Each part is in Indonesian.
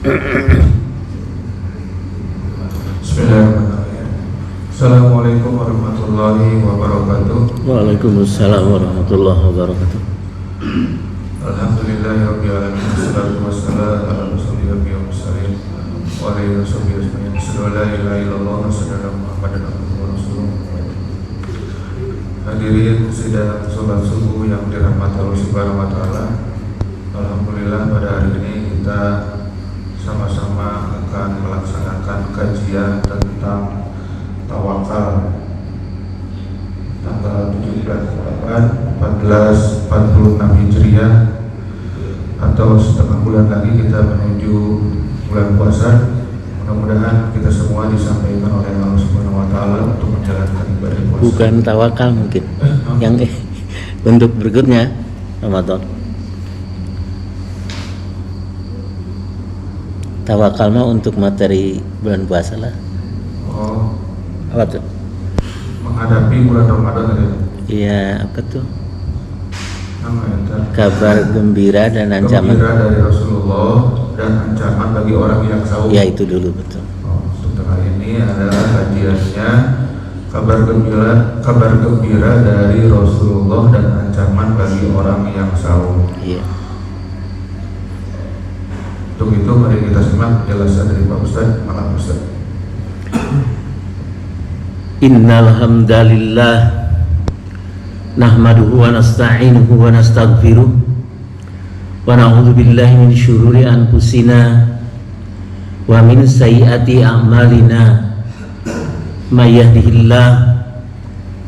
Bismillahirrahmanirrahim. Assalamualaikum warahmatullahi wabarakatuh. Waalaikumsalam warahmatullahi wabarakatuh. Alhamdulillahirabbil alamin. Wassalatu wassalamu ala rasulillahil mursalin wa alihi washabihi ajmain. La ilaha illallah wa sallallahu Muhammadan abduhu wa rasuluh. Hadirin sidang salat subuh yang dirahmati Allah Subhanahu wa taala. Alhamdulillah pada hari ini kita sama-sama akan melaksanakan kajian tentang tawakal tanggal 1446 Hijriah, atau setengah bulan lagi kita menuju bulan puasa. Mudah-mudahan kita semua disampaikan oleh Allah Subhanahu wa taala untuk menjalankan ibadah puasa. Bukan tawakal mungkin. Yang untuk berikutnya Ramadan. Tawakal mah untuk materi bulan puasa lah. Oh, Apa tuh? menghadapi bulan Ramadan ya. Iya, apa tuh? Nama ya, Kabar gembira dan ancaman. gembira dari Rasulullah dan ancaman bagi orang yang sahur. Ya, itu dulu betul. Untuk kali ini adalah kajiannya kabar gembira dari Rasulullah dan ancaman bagi orang yang sahur. Iya. Untuk itu mari kita simak penjelasan dari Pak Ustaz. Malam Ustaz. Innal hamdalillah nahmaduhu wa nasta'inuhu wa nastaghfiruh wa na'udzu billahi min syururi anfusina wa min sayyiati a'malina may yahdihillah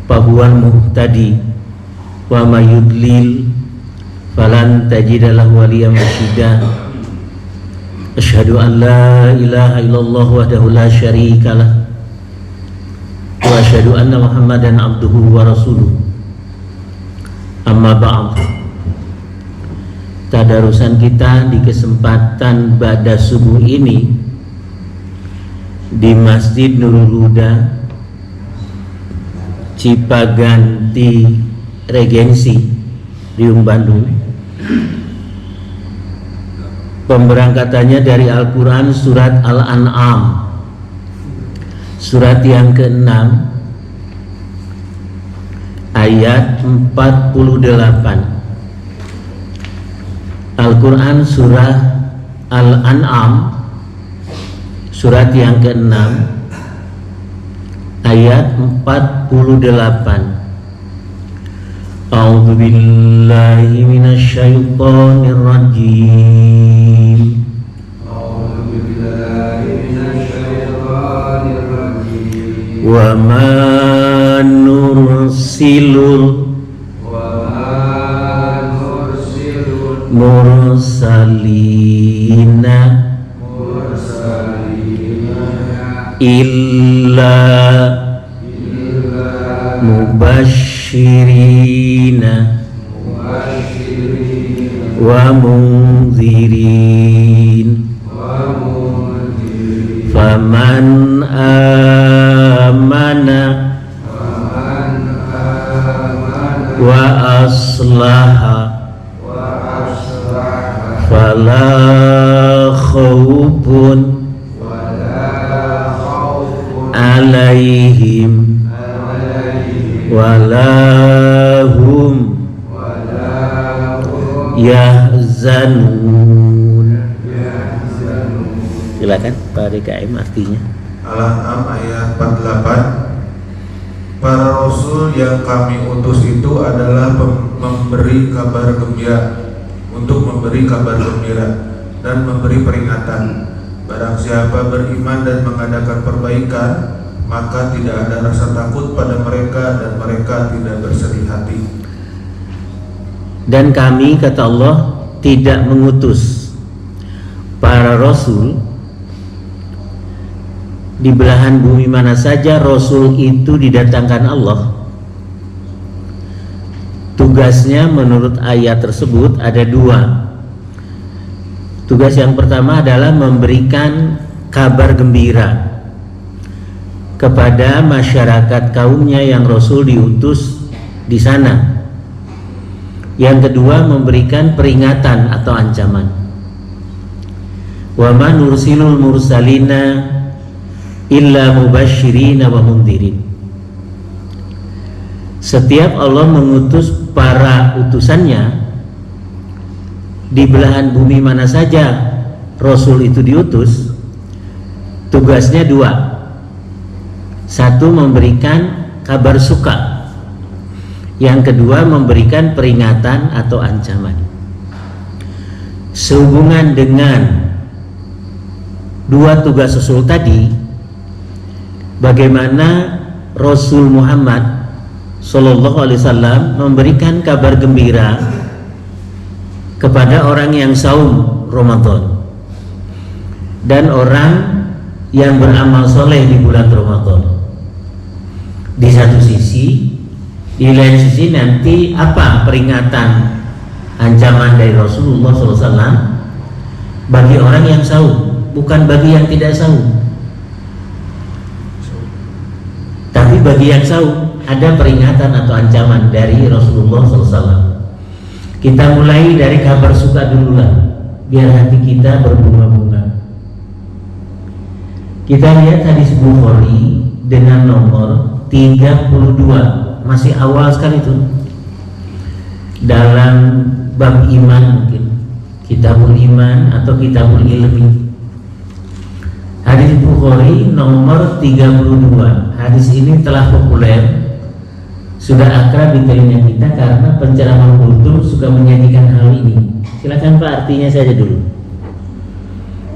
fahuwal muhtadi wa may yudlil falan tajida lahu waliyyan mursyida. Asyhadu an la ilaha illallah wahdahu la syarikalah wa asyhadu anna Muhammadan abduhu wa rasuluh. Amma ba'd. Tadarusan kita di kesempatan ba'da subuh ini di Masjid Nurul Huda, Cipaganti Regensi, Riung, Bandung. Pemberangkatannya dari Al-Quran surat Al-An'am, surat yang ke-6 ayat 48. Al-Quran surah Al-An'am surat yang ke-6 ayat 48. A'udzu billahi minasy syaithanir rajim. A'udzu billahi minasyaitonir rajim. Wa ma nursilul mursalina illa mubashirina wa munzirin faman amana wa aslaha fala khawfun alaihim walahum yahzanun. Silakan Pak DKM artinya. Al-An'am ayat 48. Para rasul yang kami utus itu adalah memberi kabar gembira, untuk memberi kabar gembira dan memberi peringatan. Barang siapa beriman dan mengadakan perbaikan, maka tidak ada rasa takut pada mereka dan mereka tidak bersedih hati. Dan kami, kata Allah, tidak mengutus para rasul di belahan bumi mana saja rasul itu didatangkan Allah. Tugasnya menurut ayat tersebut ada dua. Tugas yang pertama adalah memberikan kabar gembira kepada masyarakat kaumnya yang Rasul diutus di sana. Yang kedua, memberikan peringatan atau ancaman. wa ma nursilul mursalina illa mubashirina wa mundhirin. Setiap Allah mengutus para utusannya di belahan bumi mana saja Rasul itu diutus, tugasnya dua. Satu, memberikan kabar suka. Yang kedua, memberikan peringatan atau ancaman. Sehubungan dengan dua tugas Rasul tadi, bagaimana Rasul Muhammad Sallallahu Alaihi Wasallam memberikan kabar gembira kepada orang yang saum Ramadan dan orang yang beramal soleh di bulan Ramadan. Di satu sisi, di lain sisi nanti apa peringatan, ancaman dari Rasulullah SAW bagi orang yang saum, bukan bagi yang tidak saum, tapi bagi yang saum ada peringatan atau ancaman dari Rasulullah SAW. Kita mulai dari kabar suka dulu lah, biar hati kita berbunga-bunga. Kita lihat hadis Bukhari dengan nomor 32, masih awal sekali itu, dalam bab iman, mungkin Kitabul Iman atau Kitabul Ilmi. Hadis Bukhari nomor 32. Hadis ini telah populer, sudah akrab di telinga kita karena penceramah kultum suka menyajikan hal ini. Silakan Pak, artinya saja dulu.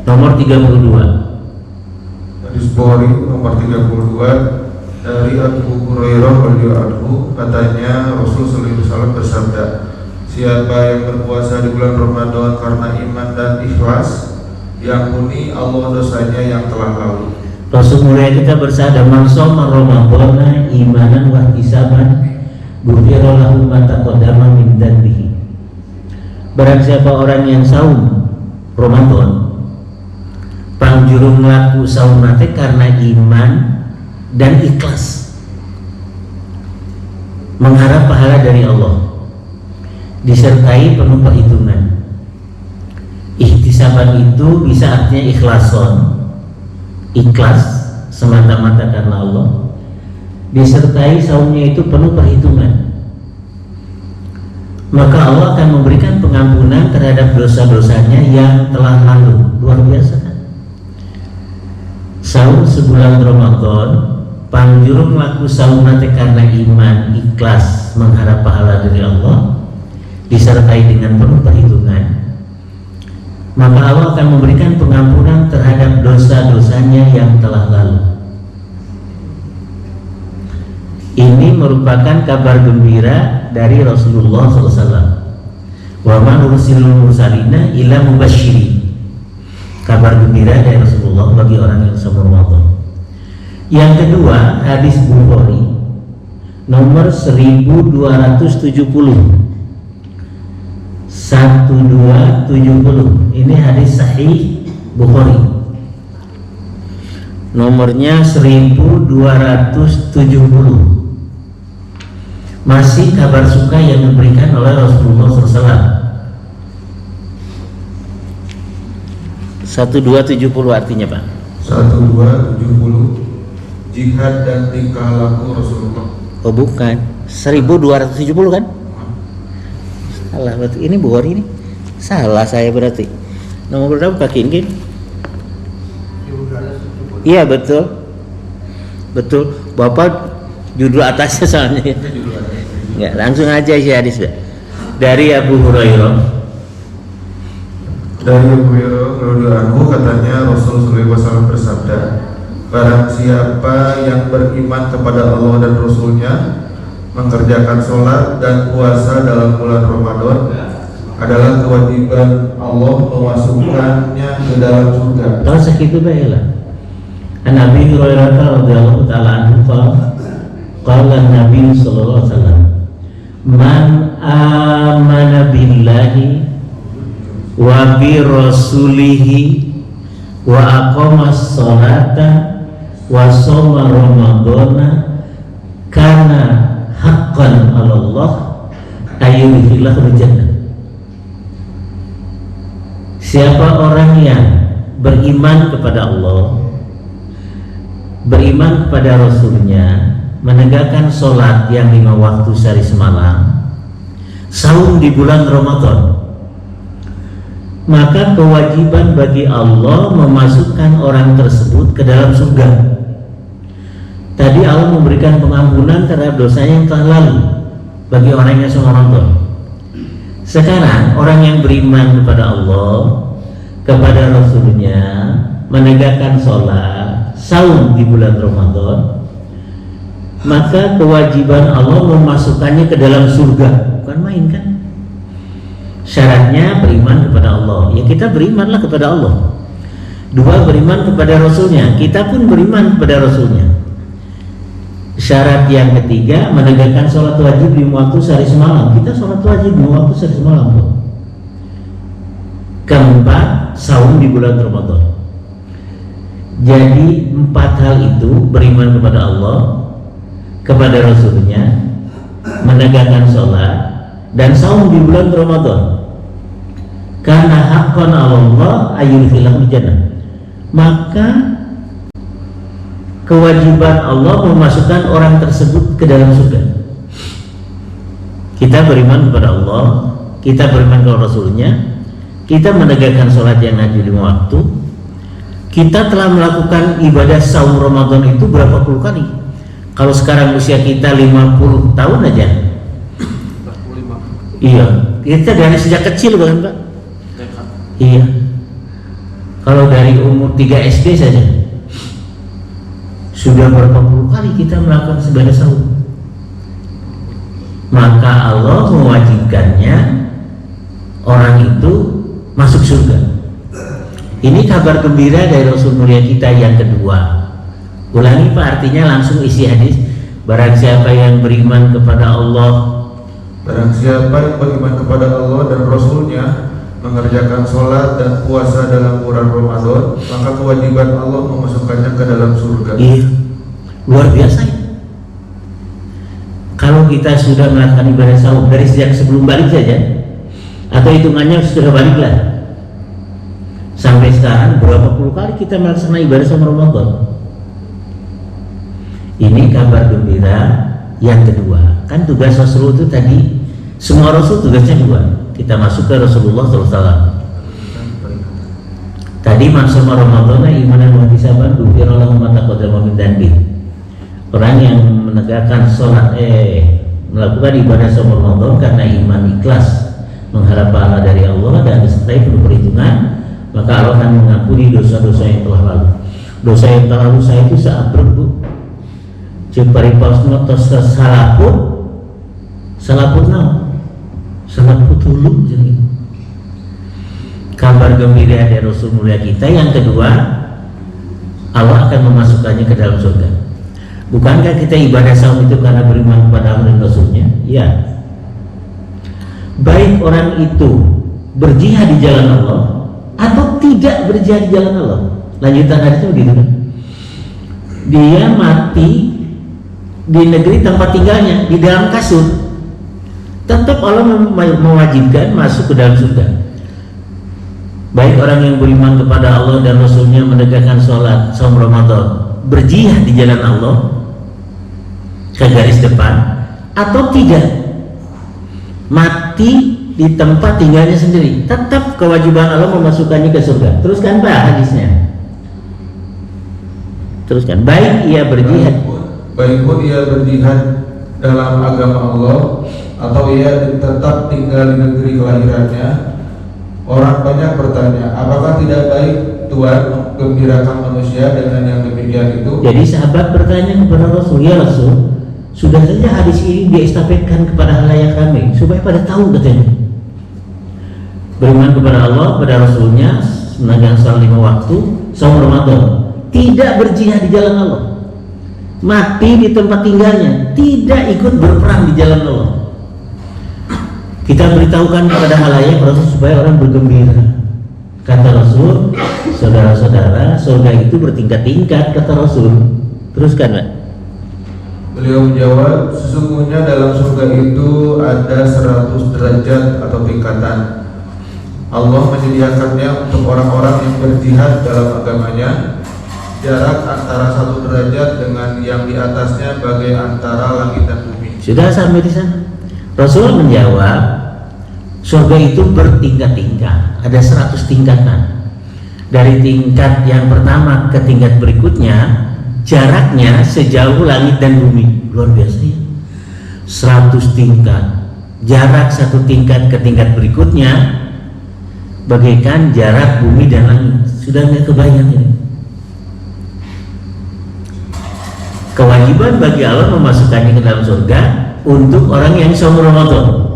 Nomor 32. Hadis Bukhari nomor 32 dari Abu Hurairah radhiyallahu anhu, katanya Rasul sallallahu alaihi wasallam bersabda, siapa yang berpuasa di bulan Ramadan karena iman dan ikhlas, diampuni Allah dosanya yang telah lalu. Rasul mulia kita bersabda, man shoma ramadhana imanan wa ihtisaban ghufira lahu ma taqaddama min dhanbihi. Barang siapa orang yang saum Ramadan, pangjuru melaku saum nate karena iman dan ikhlas, mengharap pahala dari Allah, disertai penuh perhitungan. Ihtisaban itu bisa artinya ikhlason, ikhlas semata-mata karena Allah, disertai saumnya itu penuh perhitungan, maka Allah akan memberikan pengampunan terhadap dosa-dosanya yang telah lalu. Luar biasa kan? Saum sebulan Ramadan, pangjuru melaku saum nate karena iman, ikhlas, mengharap pahala dari Allah, disertai dengan penuh perhitungan, maka Allah akan memberikan pengampunan terhadap dosa-dosanya yang telah lalu. Ini merupakan kabar gembira dari Rasulullah SAW. Wa ma nursilul mursalina illa mubasyirin. Kabar gembira dari Rasulullah bagi orang yang saum Ramadan. Yang kedua, hadis Bukhari nomor 1270. 1270. Ini hadis sahih Bukhari. Nomornya 1270. Masih kabar suka yang diberikan oleh Rasulullah SAW. 1270 artinya Pak? 1270 jihad dan tingkah laku Rasulullah. Oh bukan, 1270 kan? Salah berarti, ini Bukhari ini salah saya berarti. Nomor berapa Pak Kin? Iya betul, betul. Bapak judul atasnya soalnya. Enggak, langsung aja sih hadis dari Abu Hurairah. Dari Abu Hurairah radhiyallahu anhu, katanya Rasul sallallahu alaihi wasallam bersabda, barang siapa yang beriman kepada Allah dan Rasulnya, mengerjakan sholat dan puasa dalam bulan Ramadan, adalah kewajiban Allah memasukkannya ke dalam surga. Tahu segitu baiklah. Nabi Hurairah radhiyallahu taala anhu qala Nabi sallallahu alaihi wasallam, man amana billahi wa bi rasulihi wa aqamas sholata wa shoma ramadana kana haqqan 'ala Allah ayyudkhilahul jannah. Siapa orang yang beriman kepada Allah, beriman kepada Rasulnya, menegakkan sholat yang 5 waktu sehari semalam, saum di bulan Ramadan, maka kewajiban bagi Allah memasukkan orang tersebut ke dalam surga. Tadi Allah memberikan pengampunan terhadap dosanya yang telah lalu bagi orang yang sudah Ramadan. Sekarang orang yang beriman kepada Allah, kepada Rasulnya, menegakkan sholat, saum di bulan Ramadan, maka kewajiban Allah memasukkannya ke dalam surga. Bukan main kan? Syaratnya beriman kepada Allah. Ya kita berimanlah kepada Allah. 2, beriman kepada Rasulnya. Kita pun beriman kepada Rasulnya. Syarat yang ketiga, menegakkan sholat wajib 5 waktu sehari semalam. Kita sholat wajib 5 waktu sehari semalam. Keempat, saum di bulan Ramadan. Jadi 4 hal itu, beriman kepada Allah, kepada Rasulnya, menegakkan sholat, dan saum di bulan Ramadan. Karena haqqan Allah ayyudkhilahu jannah. Maka kewajiban Allah memasukkan orang tersebut ke dalam surga. Kita beriman kepada Allah, kita beriman kepada Rasulnya, kita menegakkan sholat yang 5 waktu, kita telah melakukan ibadah saum Ramadan itu berapa puluh kali. Kalau sekarang usia kita 50 tahun aja, 45. Iya, kita dari sejak kecil bukan Pak? Iya. Kalau dari umur 3 SD saja sudah berapa puluh kali kita melakukan ibadah saum. Maka Allah mewajibkannya orang itu masuk surga. Ini kabar gembira dari Rasul mulia kita yang kedua. Ulangi Pak, artinya langsung isi hadis. Barang siapa yang beriman kepada Allah, barang siapa yang beriman kepada Allah dan Rasulnya, mengerjakan sholat dan puasa dalam bulan Ramadan, maka kewajiban Allah memasukkannya ke dalam surga. Iya, luar biasa ya. Kalau kita sudah melakukan ibadah saum dari sejak sebelum balik saja, atau hitungannya sudah balik lah, sampai sekarang berapa puluh kali kita melaksanakan ibadah saum Ramadan. Ini kabar gembira yang kedua. Kan tugas Rasul itu tadi, semua Rasul tugasnya 2. Kita masuk ke Rasulullah SAW. Tadi masuk Ramadan imanan wa ihtisaban ghufira lahu ma taqaddama min dhanbi. Orang yang menegakkan sholat melakukan ibadah saum Ramadan karena iman ikhlas, mengharap pahala dari Allah dan disertai penuh perhitungan, maka Allah akan mengampuni dosa-dosa yang telah lalu. Dosa yang telah lalu saya itu seabrek Bu. Jepari pausno tos salaput naon? Salaput hulu jadi. Kabar gembira dari Rasul mulia kita yang kedua, Allah akan memasukkannya ke dalam surga. Bukankah kita ibadah saum itu karena beriman kepada Allah dan Rasulnya? Ya. Baik orang itu berjihad di jalan Allah atau tidak berjihad di jalan Allah. Lanjutan hadisnya begitu. Dia mati di negeri tempat tinggalnya, di dalam kasur, tetap Allah mewajibkan masuk ke dalam surga. Baik orang yang beriman kepada Allah dan Rasulnya, menegakkan sholat, saum Ramadan, berjihad di jalan Allah ke garis depan, atau tidak, mati di tempat tinggalnya sendiri, tetap kewajiban Allah memasukkannya ke surga. Teruskan Pak hadisnya. Teruskan. Baik ia berjihad, baik pun ia berjihad dalam agama Allah atau ia tetap tinggal di negeri kelahirannya. Orang banyak bertanya, apakah tidak baik Tuhan menggembirakan manusia dengan yang demikian itu? Jadi sahabat bertanya kepada Rasul, ya Rasul, sudah saja hadis ini diestafetkan kepada halayak ramai supaya pada tahu katanya. Beriman kepada Allah, kepada Rasulnya, menegakkan salat 5 waktu, saum Ramadan, tidak berjihad di jalan Allah, mati di tempat tinggalnya, tidak ikut berperang di jalan Allah. Kita beritahukan kepada halayak Rasul supaya orang bergembira. Kata Rasul, saudara-saudara, surga itu bertingkat-tingkat, kata Rasul. Teruskan Pak. Beliau menjawab, sesungguhnya dalam surga itu ada 100 derajat atau tingkatan. Allah menyediakannya untuk orang-orang yang berjihad dalam agamanya. Jarak antara satu derajat dengan yang di atasnya bagai antara langit dan bumi. Sudah sampai di sana. Rasul menjawab, surga itu bertingkat-tingkat, ada 100 tingkatan. Dari tingkat yang pertama ke tingkat berikutnya, jaraknya sejauh langit dan bumi. Luar biasa ya. 100 tingkat. Jarak satu tingkat ke tingkat berikutnya bagaikan jarak bumi dan langit. Sudah nggak kebayang ini. Kewajiban bagi Allah memasukkannya ke dalam surga untuk orang yang saum Ramadan.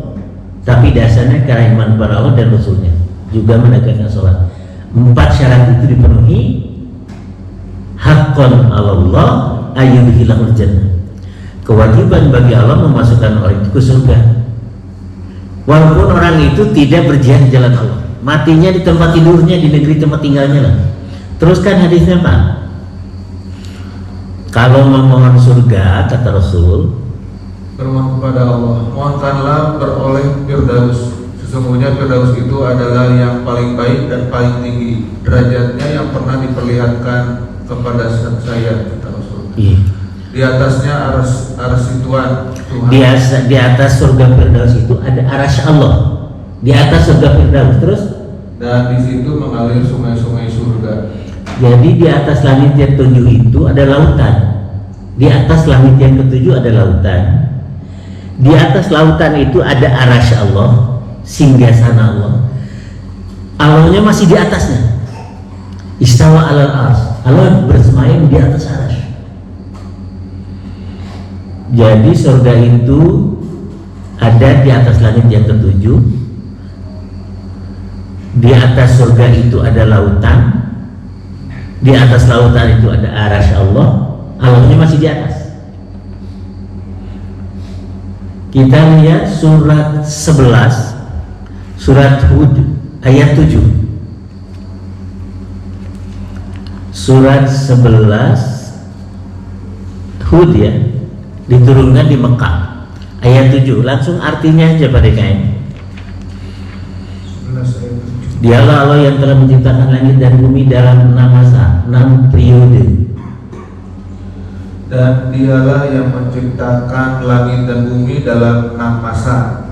Tapi dasarnya karena iman kepada Allah dan Rasulnya, juga menegakkan sholat. 4 syarat itu dipenuhi. Haqqan 'alallah ayyudkhilahul jannah. Kewajiban bagi Allah memasukkan orang itu ke surga. Walaupun orang itu tidak berjihad di jalan Allah, matinya di tempat tidurnya, di negeri tempat tinggalnya lah. Teruskan hadisnya Pak. Kalau memohon surga, kata Rasul, bermohon kepada Allah, mohonkanlah beroleh Firdaus. Sesungguhnya Firdaus itu adalah yang paling baik dan paling tinggi derajatnya yang pernah diperlihatkan kepada saya, kata Rasul. iya. Di atasnya arsy Tuhan. Di atas surga Firdaus itu ada arasy Allah. Di atas surga Firdaus. Terus? Dan di situ mengalir sungai-sungai surga. Jadi di atas langit yang ketujuh itu ada lautan. Di atas langit yang ketujuh ada lautan. Di atas lautan itu ada arasy Allah, singgasana Allah. Allahnya masih di atasnya. Istawa alal ars. Allah bersemayam di atas arasy. Jadi surga itu ada di atas langit yang ketujuh. Di atas surga itu ada lautan. Di atas lautan itu ada arasy Allah. Allahnya masih di atas. Kita lihat surat 11, surat Hud ayat 7. Surat 11 Hud ya, diturunkan di Mekah. Ayat 7, langsung artinya aja Pak DKM. Dialah Allah yang telah menciptakan langit dan bumi dalam 6 masa, 6 periode. Dan dialah yang menciptakan langit dan bumi dalam 6 masa,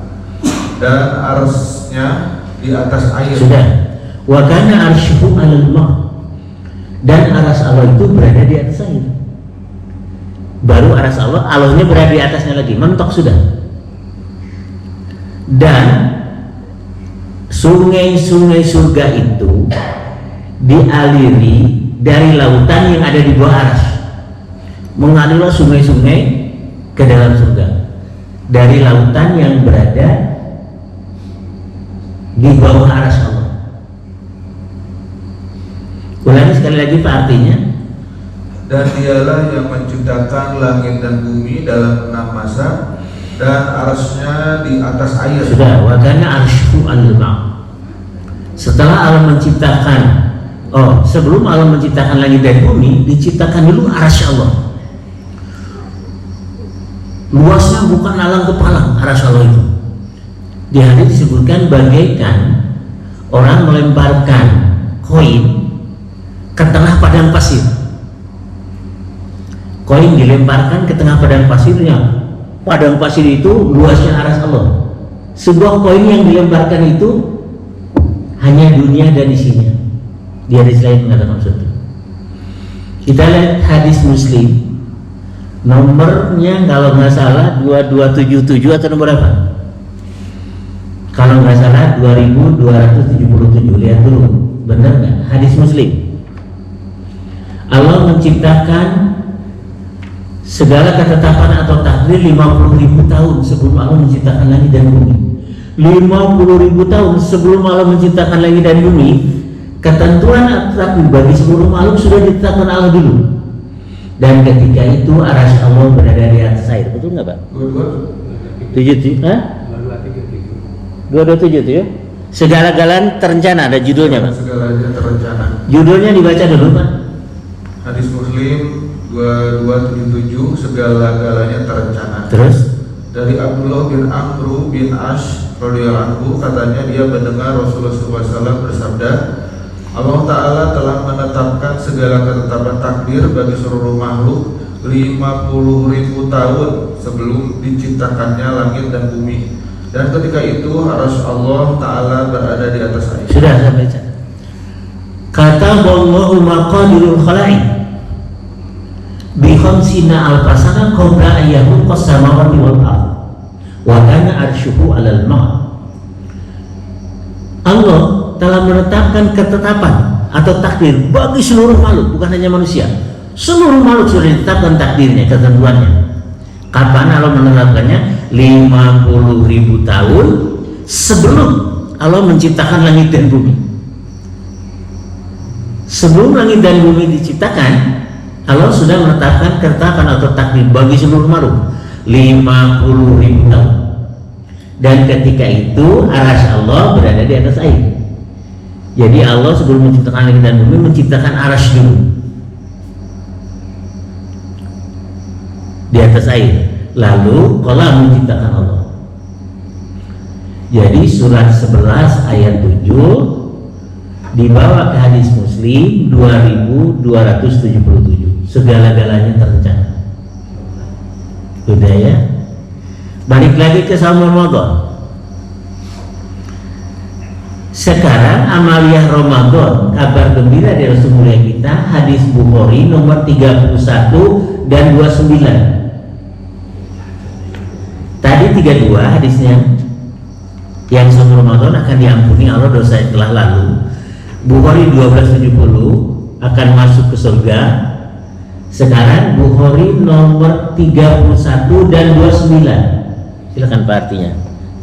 dan arsy-Nya di atas air. Sudah. Wa kana arsyuhu 'alal ma'. Dan arasy Allah itu berada di atas air. Baru arasy Allah, Allahnya berada di atasnya lagi, mentok sudah. Dan sungai-sungai surga itu dialiri dari lautan yang ada di bawah arasy. Mengalirlah sungai-sungai ke dalam surga dari lautan yang berada di bawah arasy Allah. Ulangi sekali lagi Pak artinya. Dan dialah yang menciptakan langit dan bumi dalam 6 masa, dan arsy-Nya di atas air. Sudah, wa kana arsyu al-ma'. Setelah Allah menciptakan, sebelum Allah menciptakan langit dan bumi, diciptakan dulu arasy Allah. Luasnya bukan alang kepalang arasy Allah itu. Di hadis disebutkan bagaikan orang melemparkan koin ke tengah padang pasir. Koin dilemparkan ke tengah padang pasirnya. Padang pasir itu luasnya arasy Allah. Sebuah koin yang dilemparkan itu hanya dunia dan isinya. Di hadis lain mengatakan seperti itu. Kita lihat hadis Muslim. Nomornya kalau nggak salah 2277 atau nomor apa? Kalau nggak salah 2277. Lihat dulu, benar nggak? Hadis Muslim. Allah menciptakan segala ketetapan atau takdir 50.000 tahun sebelum Allah menciptakan langit dan bumi. 50.000 tahun sebelum Allah menciptakan langit dan bumi, ketentuan atau takdir bagi seluruh makhluk sudah ditetapkan Allah dulu. Dan ketika itu arasy Allah berada di atas air, betul nggak Pak? 227, 227 itu ya. Segala-galanya terencana, ada judulnya Pak. Segalanya terencana. Judulnya dibaca dulu Pak. Hadis Muslim 2277, segala-galanya terencana. Terus Dari Abdullah bin Amr bin Ash radhiyallahu anhu, katanya dia mendengar Rasulullah SAW bersabda, Allah Ta'ala telah menetapkan segala ketetapan takdir bagi seluruh makhluk 50.000 tahun sebelum diciptakannya langit dan bumi, dan ketika itu arsy Allah Ta'ala berada di atas air. Sudah saya baca. Kata Allahu maqadirul khalaiq bi khamsina alfasana qabla ayyahum qasamawati wal ardh wa kana arsyuhu 'alal ma'. Allah telah menetapkan ketetapan atau takdir bagi seluruh makhluk, bukan hanya manusia. Seluruh makhluk sudah ditetapkan takdirnya, ketentuannya. Kapan Allah menetapkannya? 50.000 tahun sebelum Allah menciptakan langit dan bumi. Sebelum langit dan bumi diciptakan, Allah sudah menetapkan ketetapan atau takdir bagi seluruh makhluk 50.000 tahun. Dan ketika itu arsy Allah berada di atas air. Jadi Allah sebelum menciptakan langit dan bumi menciptakan arsy dulu di atas air, lalu Allah menciptakan Allah. Jadi surat 11 ayat 7 dibawa ke hadis Muslim 2277. Segala-galanya terencana. Sudah ya. Balik lagi ke saum Ramadan. Sekarang amaliyah Ramadan, kabar gembira dari Rasulullah kita, hadis Bukhari nomor 31 dan 29. Tadi 32 hadisnya, yang saum Ramadan akan diampuni Allah dosa yang telah lalu. Bukhari 1270 akan masuk ke surga. Sekarang Bukhari nomor 31 dan 29. Silakan Pak artinya.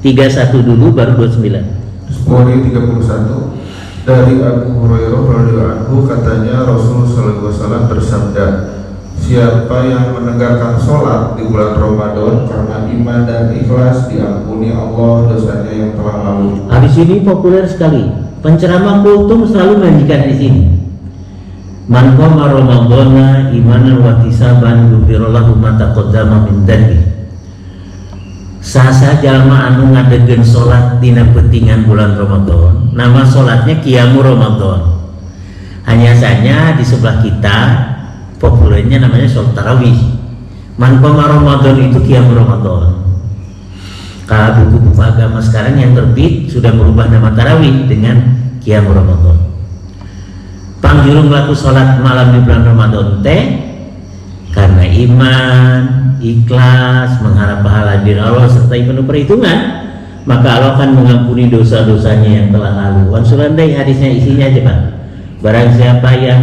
31 dulu baru 29. Bukhari 31 dari Abu Hurairah radhiyallahu anhu, katanya Rasulullah SAW bersabda, siapa yang menegakkan sholat di bulan Ramadan karena iman dan ikhlas, diampuni Allah dosanya yang telah lalu. Hadis ini populer sekali. Penceramah kultum selalu menyajikan di sini. Man qama ramadhana imanan wa ihtisaban ghufira lahu ma taqaddama min dhanbi. Sasa jalma anu ngadegen salat dina pentingan bulan Ramadan, nama salatnya Qiyamul Ramadan. Hanya saja di sebelah kita populernya namanya salat tarawih. Man qama Ramadan itu Qiyamul Ramadan. Kalau buku-buku agama sekarang yang terbit sudah merubah nama tarawih dengan Qiyamul Ramadan. Pangjurung laku sholat malam di bulan Ramadan teh karena iman, ikhlas, mengharap pahala dari Allah serta penuh perhitungan, maka Allah akan mengampuni dosa-dosanya yang telah lalu. Wan Sulandai hadisnya isinya aja Pak. Barang siapa yang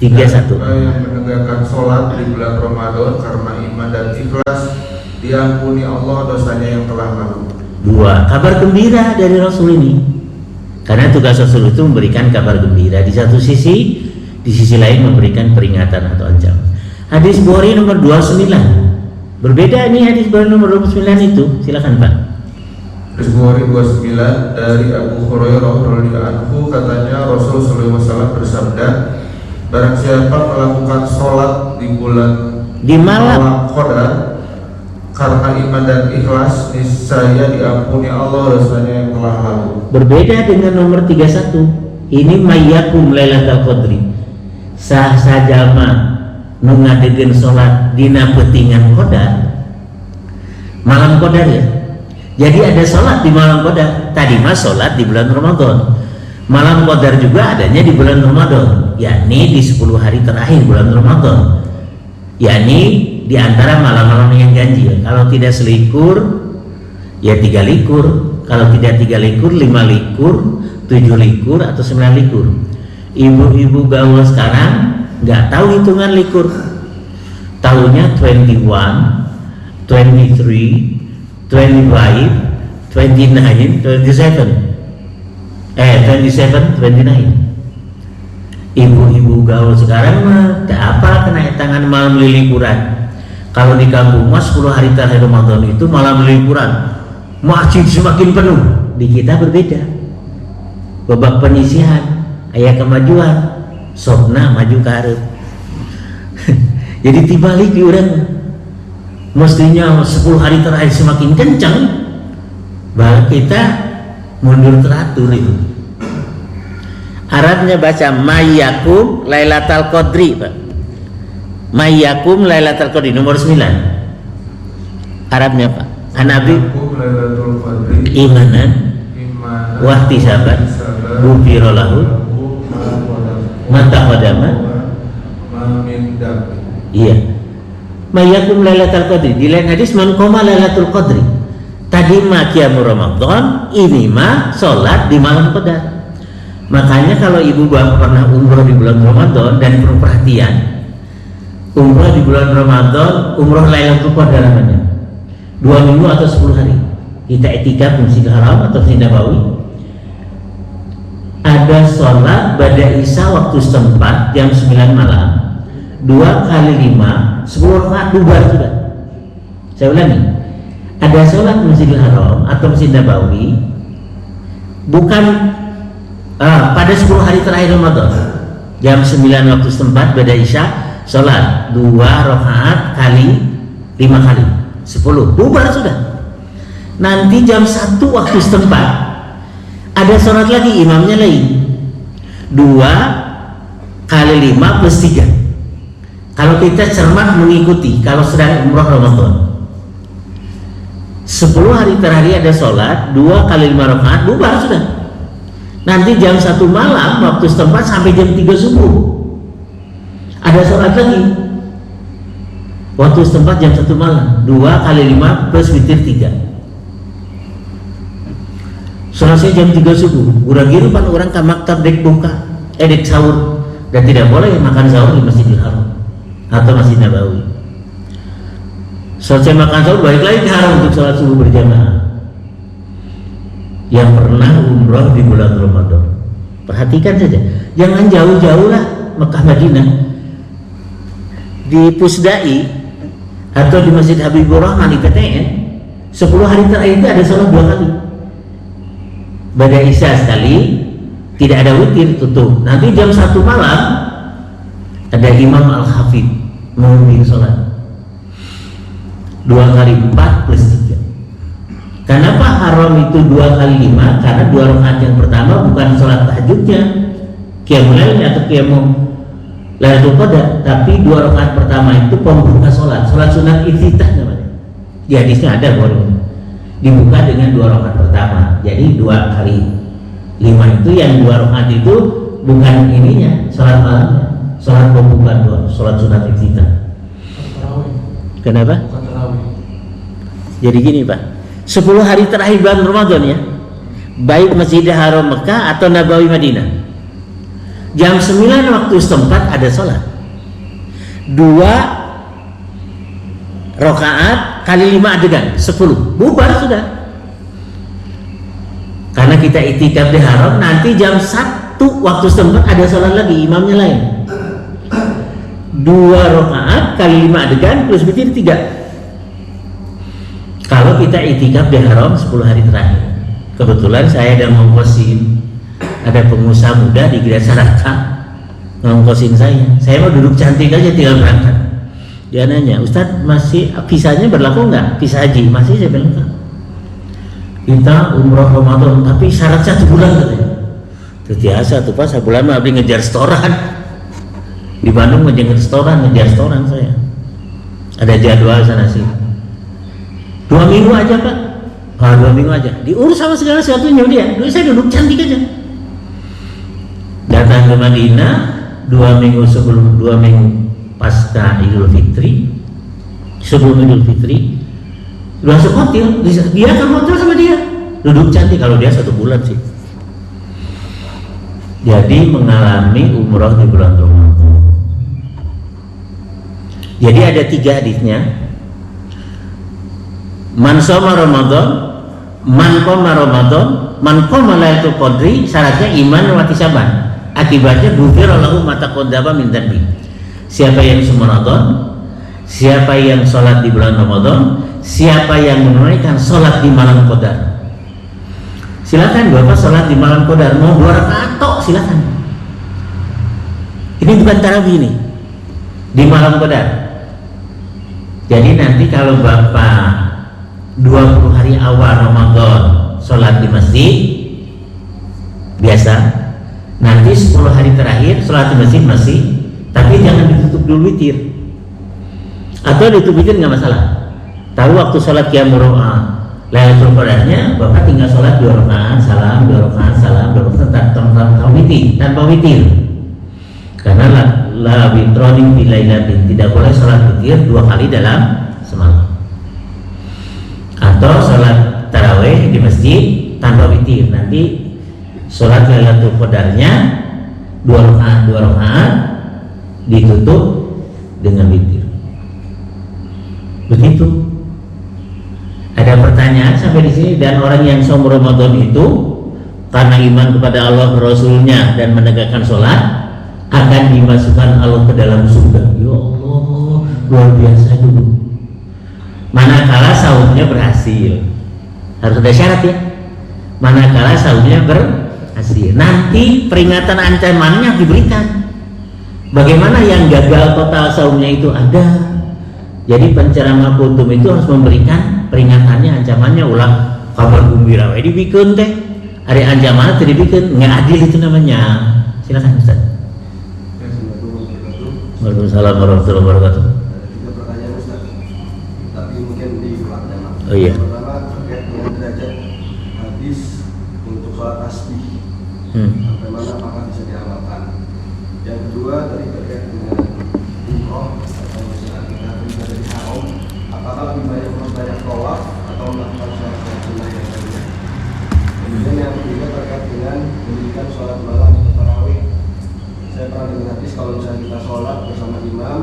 31 yang menegakkan sholat di bulan Ramadan karena iman dan ikhlas, diampuni Allah dosanya yang telah lalu. 2. Kabar gembira dari Rasul ini. Karena tugas Rasul itu memberikan kabar gembira di satu sisi, di sisi lain memberikan peringatan atau ancaman. Hadis Bukhari nomor 29. Berbeda nih hadis Bukhari nomor 29 itu. Silakan Pak. Hadis Bukhari 29 dari Abu Hurairah radhiyallahu anhu, katanya Rasul sallallahu alaihi wasallam bersabda, barang siapa melakukan sholat di bulan Di malam Qadar karena iman dan ikhlas, niscaya diampuni Allah dosanya yang telah lalu. berbeda dengan nomor 31. Ini mayyakum lailatul qadri. Sah sajama nu ngadegen salat dina pentingan qadar. Malam qadar ya. Jadi ada salat di malam qadar. Tadi mah salat di bulan Ramadan. Malam qadar juga adanya di bulan Ramadan, yakni di 10 hari terakhir bulan Ramadan. Yakni di antara malam-malam yang ganjil. Kalau tidak selikur ya 3 likur, kalau tidak 3 likur 5 likur, 7 likur atau 9 likur. Ibu-ibu gaul sekarang nggak tahu hitungan likur, tahunya 21, 23, 25, 29, 27, 29. Ibu-ibu gaul sekarang mah gak apa kena tangan malam lilipuran. Kalau di kampung mas 10 hari terakhir Ramadan itu malam liburan, masjid semakin penuh. Di kita berbeda. Babak penyisihan, aya kemajuan, sopna maju ke hareup. Jadi dibalik di urang, mestinya 10 hari terakhir semakin kencang, bahwa kita mundur teratur itu. Arabnya baca mayyakum lailatul qadri, Pak. Mayyakum lailatul qadri nomor 9. Arabnya Pak. Anabi Lailatul Qadri imanan wahtisaban ghufira lahu mata qadama. Iya. Mayyakum lailatul qadri. Di lain hadis man qoma lailatul qadri. Tadi mah qiyamul Ramadan, ini mah salat di malam qadar. Makanya kalau ibu bapak pernah umroh di bulan Ramadan dan perlu perhatian, umroh di bulan Ramadan, umroh Lailatul Qadar namanya, 2 minggu atau 10 hari. Kita etikaf di Masjidil Haram atau Masjid Nabawi. Ada sholat bada isya waktu setempat jam 9 malam, 2 kali 5, 10 rakaat bubar sudah. Saya ulangi, ada sholat Masjidil Haram atau Masjid Nabawi bukan pada 10 hari terakhir Ramadan, jam 9 waktu setempat bada isya, sholat 2 rakaat kali 5 kali 10 bubar sudah. Nanti jam 1 waktu setempat ada sholat lagi, imamnya lain, 2 kali 5 plus 3. Kalau kita cermat mengikuti, kalau sedang umroh Ramadan 10 hari terakhir ada sholat 2 kali 5 rakaat bubar sudah. Nanti jam 1 malam waktu setempat sampai jam 3 subuh ada sholat lagi waktu setempat jam 1 malam, 2 kali 5 plus witir 3. Selesai jam 3 subuh, gura-giru pan orang ke maktab dek buka, dek sahur, dan tidak boleh makan sahur di Masjidil Haram atau Masjid Nabawi. Selesai makan sahur balik lagi ke Haram untuk sholat subuh berjamaah. Yang pernah umroh di bulan Ramadan, perhatikan saja, jangan jauh-jauh lah Mekah Madinah. Di Pusdai atau di Masjid Habibur Rahman di PTN 10 hari terakhir itu ada sholat 2 kali, bada isya sekali, tidak ada witir, tutup. Nanti jam 1 malam ada Imam Al-Hafidh memimpin sholat 2 kali 4 plus 3. Kenapa haram itu 2 kali 5? Karena 2 rakaat yang pertama bukan sholat tahajudnya, qiyamul lail atau qiyamul Lailatul Qadar, tapi 2 rakaat pertama itu pembuka sholat sunat iftitah namanya. Di hadisnya ada bahwa dibuka dengan 2 rakaat pertama. Jadi 2 kali 5 itu yang 2 rakaat itu bukan ininya sholat malamnya, sholat pembukaan, sholat sunat iftitah. Kenapa? Jadi gini Pak, 10 hari terakhir bulan Ramadan ya, baik Masjidil Haram Mekah atau Nabawi Madinah, jam 9 waktu setempat ada sholat 2 rakaat kali 5 adegan 10 bubar sudah. Karena kita itikaf di Haram, nanti jam 1 waktu setempat ada sholat lagi, imamnya lain, 2 rakaat kali 5 adegan plus witir 3. Kalau kita itikaf di Haram 10 hari terakhir, kebetulan saya dan ngongkosin, ada pengusaha muda di Gria Saraka ngongkosin saya mau duduk cantik aja tinggal berangkat. Dia nanya, Ustadz masih visanya berlaku nggak? Visa haji masih? Saya bilang enggak. Kita umroh Ramadan tapi syarat 1 bulan katanya. Itu biasa tuh Pak, 1 bulan mah abdi ngejar setoran di Bandung, ngejar setoran saya, ada jadwal sana sih. 2 minggu aja Pak, 2 minggu aja diurus sama segala sesuatunya dia. Dulu saya duduk cantik aja. Datang ke Madinah 2 minggu sebelum, 2 minggu pasca Idul Fitri, sebelum Idul Fitri, masuk hotel, dia ke hotel sama dia, duduk cantik. Kalau dia 1 bulan sih. Jadi mengalami umroh di bulan Ramadan. Jadi ada 3 hadisnya. Man shoma Ramadan, man qoma Ramadan, man qoma Lailatul Qadri, syaratnya iman wa ihtisaban. Akibatnya ghufira lahu ma taqaddama min dzanbi. Siapa yang Ramadan, siapa yang sholat di bulan Ramadan, siapa yang menunaikan sholat di malam Qadar. Silakan Bapak sholat di malam Qadar, mau 2 rakaat tok silakan. Ini bukan tarawih ini, di malam Qadar. Jadi nanti kalau Bapak 20 hari awal Ramadan sholat di masjid biasa, nanti 10 hari terakhir sholat di masjid masih, tapi jangan ditutup dulu witir. Atau ditutup witir nggak masalah. Tahu waktu sholat qiyamul Lailatul Qadarnya Bapak tinggal sholat 2 rakaat salam, 2 rakaat salam, 2 rakaat tanpa witir. Karena la witronin bi lailatin, tidak boleh sholat witir 2 kali dalam semalam. Atau sholat tarawih di masjid tanpa witir, nanti sholat Lailatul Qadarnya 2 rakaat ditutup dengan witir. Begitu. Ada pertanyaan sampai di sini. Dan orang yang saum Ramadan itu karena iman kepada Allah Rasulnya dan menegakkan sholat akan dimasukkan Allah ke dalam surga. Ya Allah, luar biasa dulu. Manakala saumnya berhasil, harus ada syarat ya. Manakala saumnya berhasil, nanti peringatan ancamannya diberikan. Bagaimana yang gagal total saumnya itu ada. Jadi penceramah kultum itu harus memberikan peringatannya, ancamannya, ulah kabar gembira dibikin teh, ada ancaman tadi dibikin, nggak adil itu namanya. Silakan Ustaz. Waalaikumsalam warahmatullahi wabarakatuh. Tiga pertanyaan Ustaz, tapi mungkin di pertama. Oh iya. Pertama terkait dengan derajat hadis untuk sholat tasbih. Sampai mana apakah bisa diamalkan? Yang kedua tadi terkait dengan umroh atau misalnya kita beribadah di haram, apakah lebih banyak tawaf atau melakukan sholat sunnah yang lainnya? Kemudian yang ketiga terkait dengan mendirikan sholat malam atau tarawih. Saya pernah dengar hadis kalau misalnya kita sholat bersama imam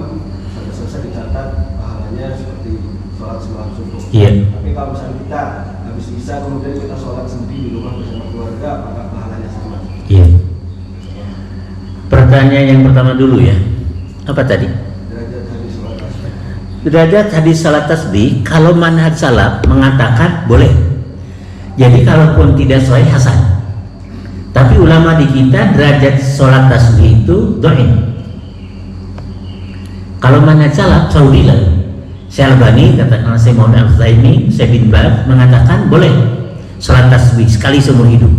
sampai selesai dicatat pahalanya seperti sholat semalam subuh. Iya. Tapi kalau misalnya kita habis bisa kemudian kita sholat sendiri di rumah bersama keluarga, apakah pahalanya sama? Iya. Pertanyaan yang pertama dulu ya. Apa tadi? Derajat hadis sholat tasbih. Derajat hadis salat tasbih, kalau manhaj salaf mengatakan boleh. Jadi kalaupun tidak sahih hasan. Tapi ulama di kita derajat sholat tasbih itu dhaif. Kalau manhaj salaf Saudi lagi. Syalbani katakan, Syekh Muhammad Al-Utsaimin, Syekh bin Baz mengatakan boleh sholat tasbih sekali seumur hidup.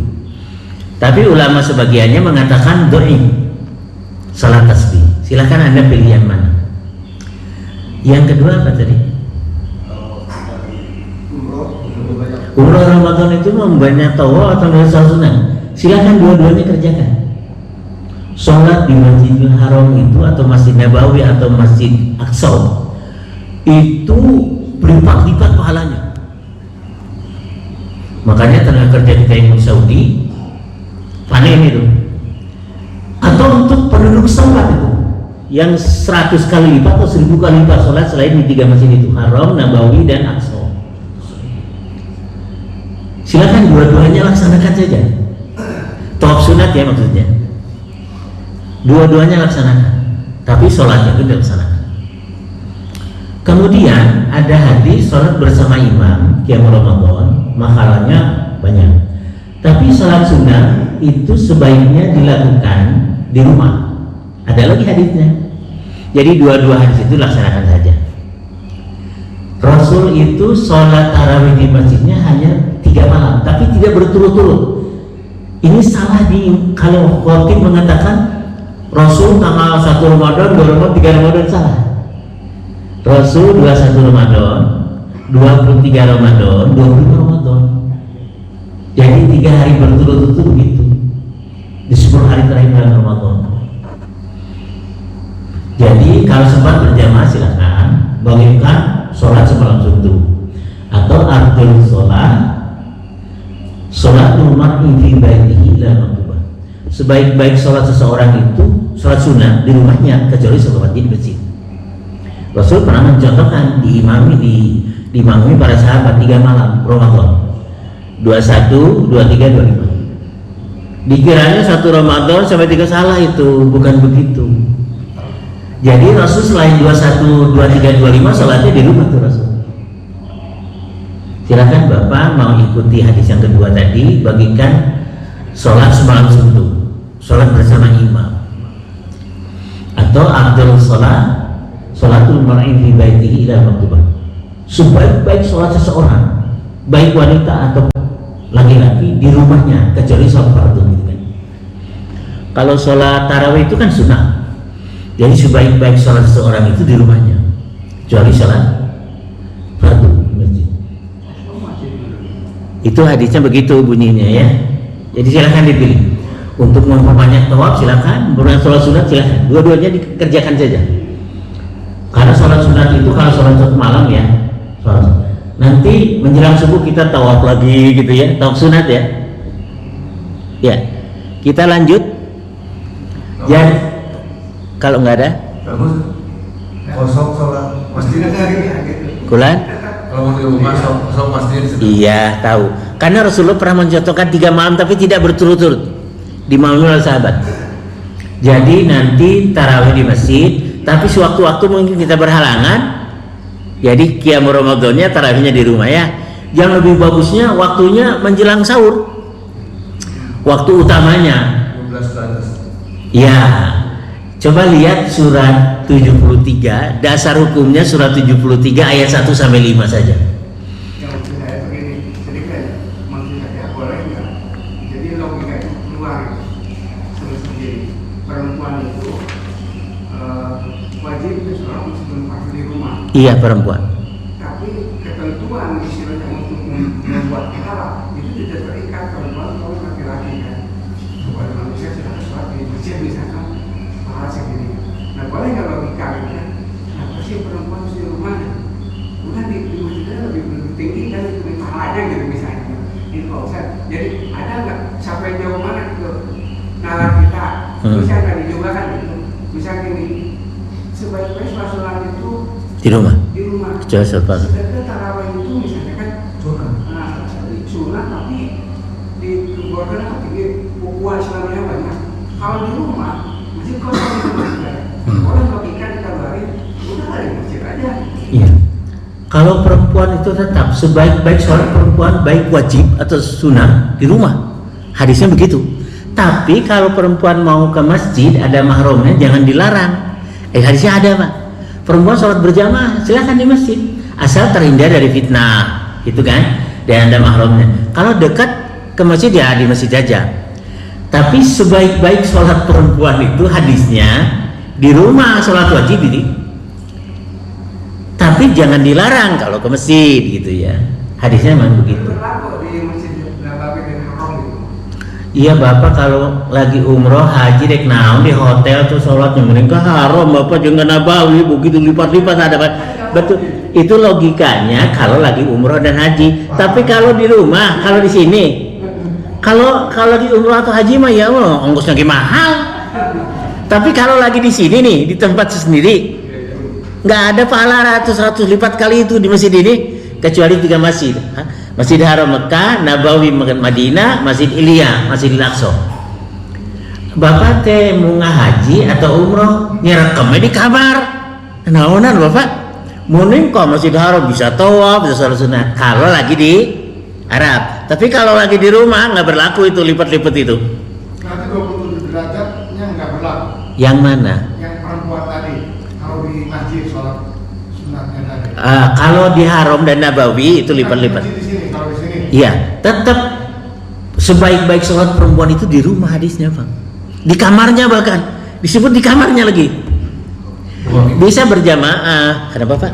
Tapi ulama sebagiannya mengatakan dhaif sholat tasbih. Silakan Anda pilih yang mana. Yang kedua apa tadi? Kalau kita umroh lebih banyak. Umroh Ramadan itu membanyak tawaf atau sholat sunnah. Silakan dua-duanya kerjakan. Sholat di Masjidil Haram itu atau Masjid Nabawi atau Masjid Aqsa itu berlipat-lipat pahalanya. Makanya tenaga kerja kita yang di Saudi panen itu. Atau untuk penduduk sholat itu yang 100 kali lipat atau 1000 kali lipat sholat selain di 3 masjid itu, Haram, Nabawi, dan Aqsa. Silakan dua-duanya laksanakan saja. Tawaf sunat ya maksudnya. Dua-duanya laksanakan, tapi sholatnya itu dilaksanakan. Kemudian ada hadis sholat bersama imam qiyamul Ramadan, mahalanya banyak. Tapi sholat sunnah itu sebaiknya dilakukan di rumah. Ada lagi hadisnya. Jadi dua-dua hadis itu laksanakan saja. Rasul itu sholat tarawih di masjidnya hanya 3 malam, tapi tidak berturut-turut. Ini salah kalau khotib mengatakan Rasul tanggal 1 Ramadan, 2 Ramadan, 3 Ramadan, salah. Rasul 21 Ramadan, 23 Ramadan, 25 Ramadan. Jadi 3 hari berturut-turut begitu. Di 10 hari terakhir bulan Ramadan. Jadi kalau sempat berjamaah silakan bagikan sholat semalam suntuk atau ardul sholatul mar'i fi baitihi la maktubah. Sebaik-baik sholat seseorang itu sholat sunnah di rumahnya kecuali sholat di masjid. Rasul pernah mencontohkan diimami para sahabat 3 malam Ramadan 21, 23, 25. Dikiranya 1 Ramadan sampai 3 salah, itu bukan begitu. Jadi Rasul selain 21, 23, 25 sholatnya di rumah tuh Rasul. Silakan Bapak mau ikuti hadis yang kedua tadi, bagikan sholat semalam suntuk, sholat bersama imam, atau afdal sholatul mar'i fi baitihi ila maktubah. Sebaik-baik sholat seseorang, baik wanita atau laki-laki di rumahnya kecuali sholat fardu gitu kan. Kalau sholat tarawih itu kan sunnah, jadi sebaik-baik sholat seseorang itu di rumahnya kecuali sholat fardu di masjid. Itu hadisnya begitu bunyinya ya. Jadi silahkan dipilih. Untuk memperbanyak tawaf silakan, berbanyak sholat sunat silakan. Dua-duanya dikerjakan saja. Karena sholat sunat itu kalau sholat malam ya, sholat. Nanti menjelang subuh kita tawaf lagi gitu ya, tawaf sunat ya. Ya, kita lanjut. Ya, kalau nggak ada, bagus. Kosong sholat masjid hari ini. Kulan? Kalau mau di rumah kosong masjid. Iya tahu. Karena Rasulullah pernah mencontohkan 3 malam tapi tidak berturut-turut di malam oleh sahabat. Jadi nanti tarawih di masjid, tapi sewaktu-waktu mungkin kita berhalangan. Jadi qiyamul Ramadannya tarawihnya di rumah ya. Yang lebih bagusnya waktunya menjelang sahur. Waktu utamanya 12 ke atas. ya. Coba lihat surat 73, dasar hukumnya surat 73 ayat 1 sampai 5 saja. Yang maksud saya begini, jadi kan maksud saya boleh nggak? Jadi logika itu keluar sendiri. Perempuan itu wajib seorang mesti menempati di rumah. Iya perempuan. Tapi ketentuan istilahnya untuk membuat halal itu tidak terikat perempuan kalau laki-laki kan. Kepada manusia sudah sholat di masjid misalkan pahala segini. Nah boleh nggak logika gitu kan? Kenapa sih perempuan di rumah? Udah di masjidnya lebih tinggi kan lebih pahalanya gitu misalnya. Ini kalau saya, jadi ada nggak sampai jauh mana ke nalar kita? Misalnya tadi juga kan gitu. Misalnya gini, sebaik-baik sholat itu Di rumah. di rumah. Kecuali sholat fardu. Sedangkan tarawih itu misalnya kan Sunat. sunat tapi di keluarga tinggi bukuan Islamnya banyak. Kalau di rumah masih kosong itu masjid. Orang logika dikabarin udah dari masjid aja. Iya. Kalau perempuan itu tetap sebaik-baik sholat perempuan baik wajib atau sunnah di rumah. Hadisnya begitu. Tapi kalau perempuan mau ke masjid ada mahramnya jangan dilarang. Hadisnya ada Pak. Perempuan sholat berjamaah silahkan di masjid asal terhindar dari fitnah, gitu kan? Dan ada mahramnya. Kalau dekat ke masjid ya di masjid aja. Tapi sebaik-baik sholat perempuan itu hadisnya di rumah sholat wajib ini. Tapi jangan dilarang kalau ke masjid gitu ya. Hadisnya memang begitu. Berlaku di masjid Nabawi dan Haram gitu. Iya Bapak kalau lagi umroh haji dek naon di hotel tuh sholatnya mending ke haram Bapak jangan Nabawi begitu lipat-lipat ada Pak. Betul itu logikanya kalau lagi umroh dan haji. Tapi kalau di rumah kalau di sini kalau di umroh atau haji mah ya Allah ongkosnya mahal. Tapi kalau lagi di sini nih di tempat sendiri nggak ada pahala ratus lipat kali itu di masjid ini kecuali 3 masjid. Masjid Haram Mekah, Nabawi Madinah, Masjid Ilya, Masjid Al-Aqsa. Bapak teh mau ngahaji atau umroh nyerekamnya di kamar. Naonan Bapak? Mending kok Masjid Haram bisa tawaf, bisa sholat sunat. Kalau lagi di Arab. Tapi kalau lagi di rumah nggak berlaku itu lipat-lipat itu. Nanti 27 derajatnya nggak berlaku. Yang mana? Yang perempuan tadi kalau di masjid sholat sunatnya tadi. Kalau di Haram dan Nabawi itu lipat-lipat. Di sini, kalau di sini. Iya, tetap sebaik-baik sholat perempuan itu di rumah hadisnya, Pak. Di kamarnya bahkan disebut di kamarnya lagi. Bisa berjamaah, kenapa Pak?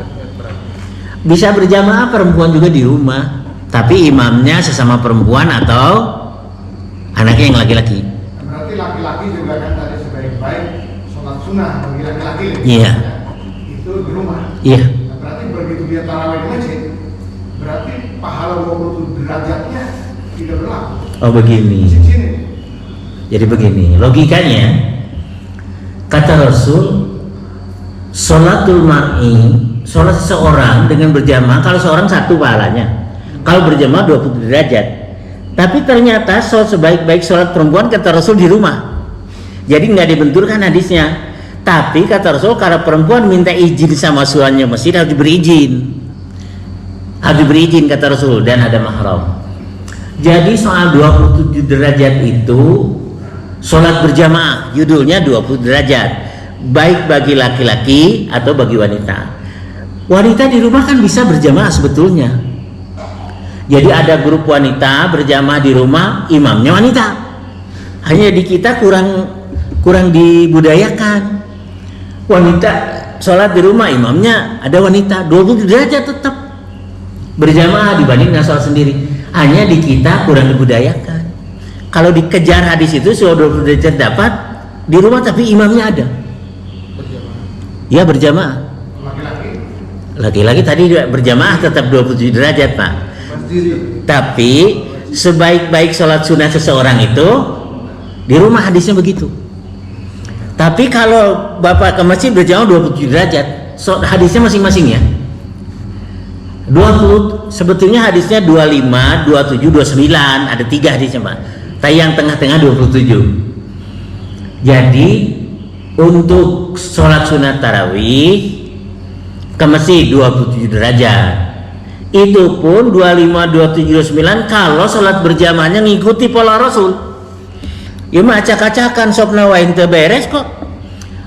Bisa berjamaah perempuan juga di rumah, tapi imamnya sesama perempuan atau anaknya yang laki-laki. Berarti laki-laki juga kan tadi sebaik-baik sholat sunnah bagi laki-laki. Iya. Itu di rumah. Iya. Berarti begitu dia tarawih di masjid, berarti pahala 27 derajatnya tidak berlaku. Oh begini. Di sini. Jadi begini, logikanya kata Rasul, sholatul mar'i, sholat seseorang dengan berjamaah, kalau seorang satu pahalanya, kalau berjamaah 20 derajat. Tapi ternyata sholat sebaik-baik sholat perempuan kata Rasul di rumah. Jadi nggak dibenturkan hadisnya. Tapi kata Rasul kalau perempuan minta izin sama suaminya masjid harus diberi izin. Harus diberi izin kata Rasul dan ada mahram. Jadi soal 27 derajat itu sholat berjamaah judulnya 20 derajat baik bagi laki-laki atau bagi wanita. Wanita di rumah kan bisa berjamaah sebetulnya. Jadi ada grup wanita berjamaah di rumah, imamnya wanita. Hanya di kita kurang dibudayakan. Wanita sholat di rumah, imamnya ada wanita, 20 derajat tetap berjamaah dibanding sholat sendiri. Hanya di kita kurang dibudayakan. Kalau dikejar hadis itu sudah 20 derajat dapat di rumah, tapi imamnya ada. Ya berjamaah. Laki-laki tadi berjamaah tetap 27 derajat Pak. Tapi sebaik-baik sholat sunnah seseorang itu di rumah, hadisnya begitu. Tapi kalau Bapak ke masjid berjamaah 27 derajat, hadisnya masing-masing ya. 20, sebetulnya hadisnya 25, 27, 29, ada 3 hadisnya Pak. Tapi yang tengah-tengah 27. Jadi untuk sholat sunat tarawih ke masjid 27 derajat. Itu pun 25, 27, 29 kalau sholat berjamaahnya ngikuti pola Rasul. Ya mah acak-acakan sok nawain teu beres kok.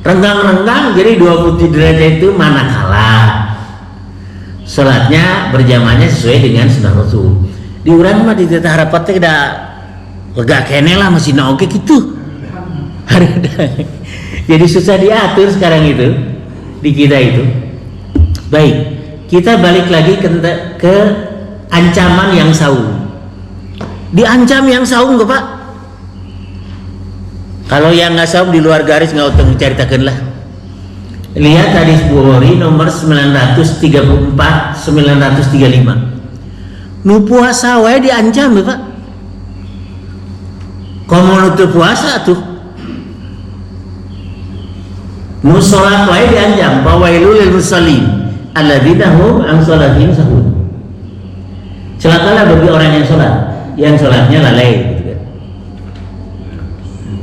Renggang-renggang jadi 27 derajat itu manakala sholatnya berjamaahnya sesuai dengan sunnah Rasul. Di urang mah di titah harapat teh da lega kene lah masih oge gitu. Jadi susah diatur sekarang itu di kita itu. Baik, kita balik lagi ke ancaman yang saum. Diancam yang saum nggak Pak? Kalau yang nggak saum di luar garis nggak usah menceritakan lah. Lihat hadis Bukhari nomor 934 935. Nu puasa wae diancam ya Pak. Komo nu teu puasa tuh. Nu salat wae diancam, fawailul lil musallin alladzina hum an salatihim sahun. Celakalah bagi orang yang salatnya lalai gitu kan.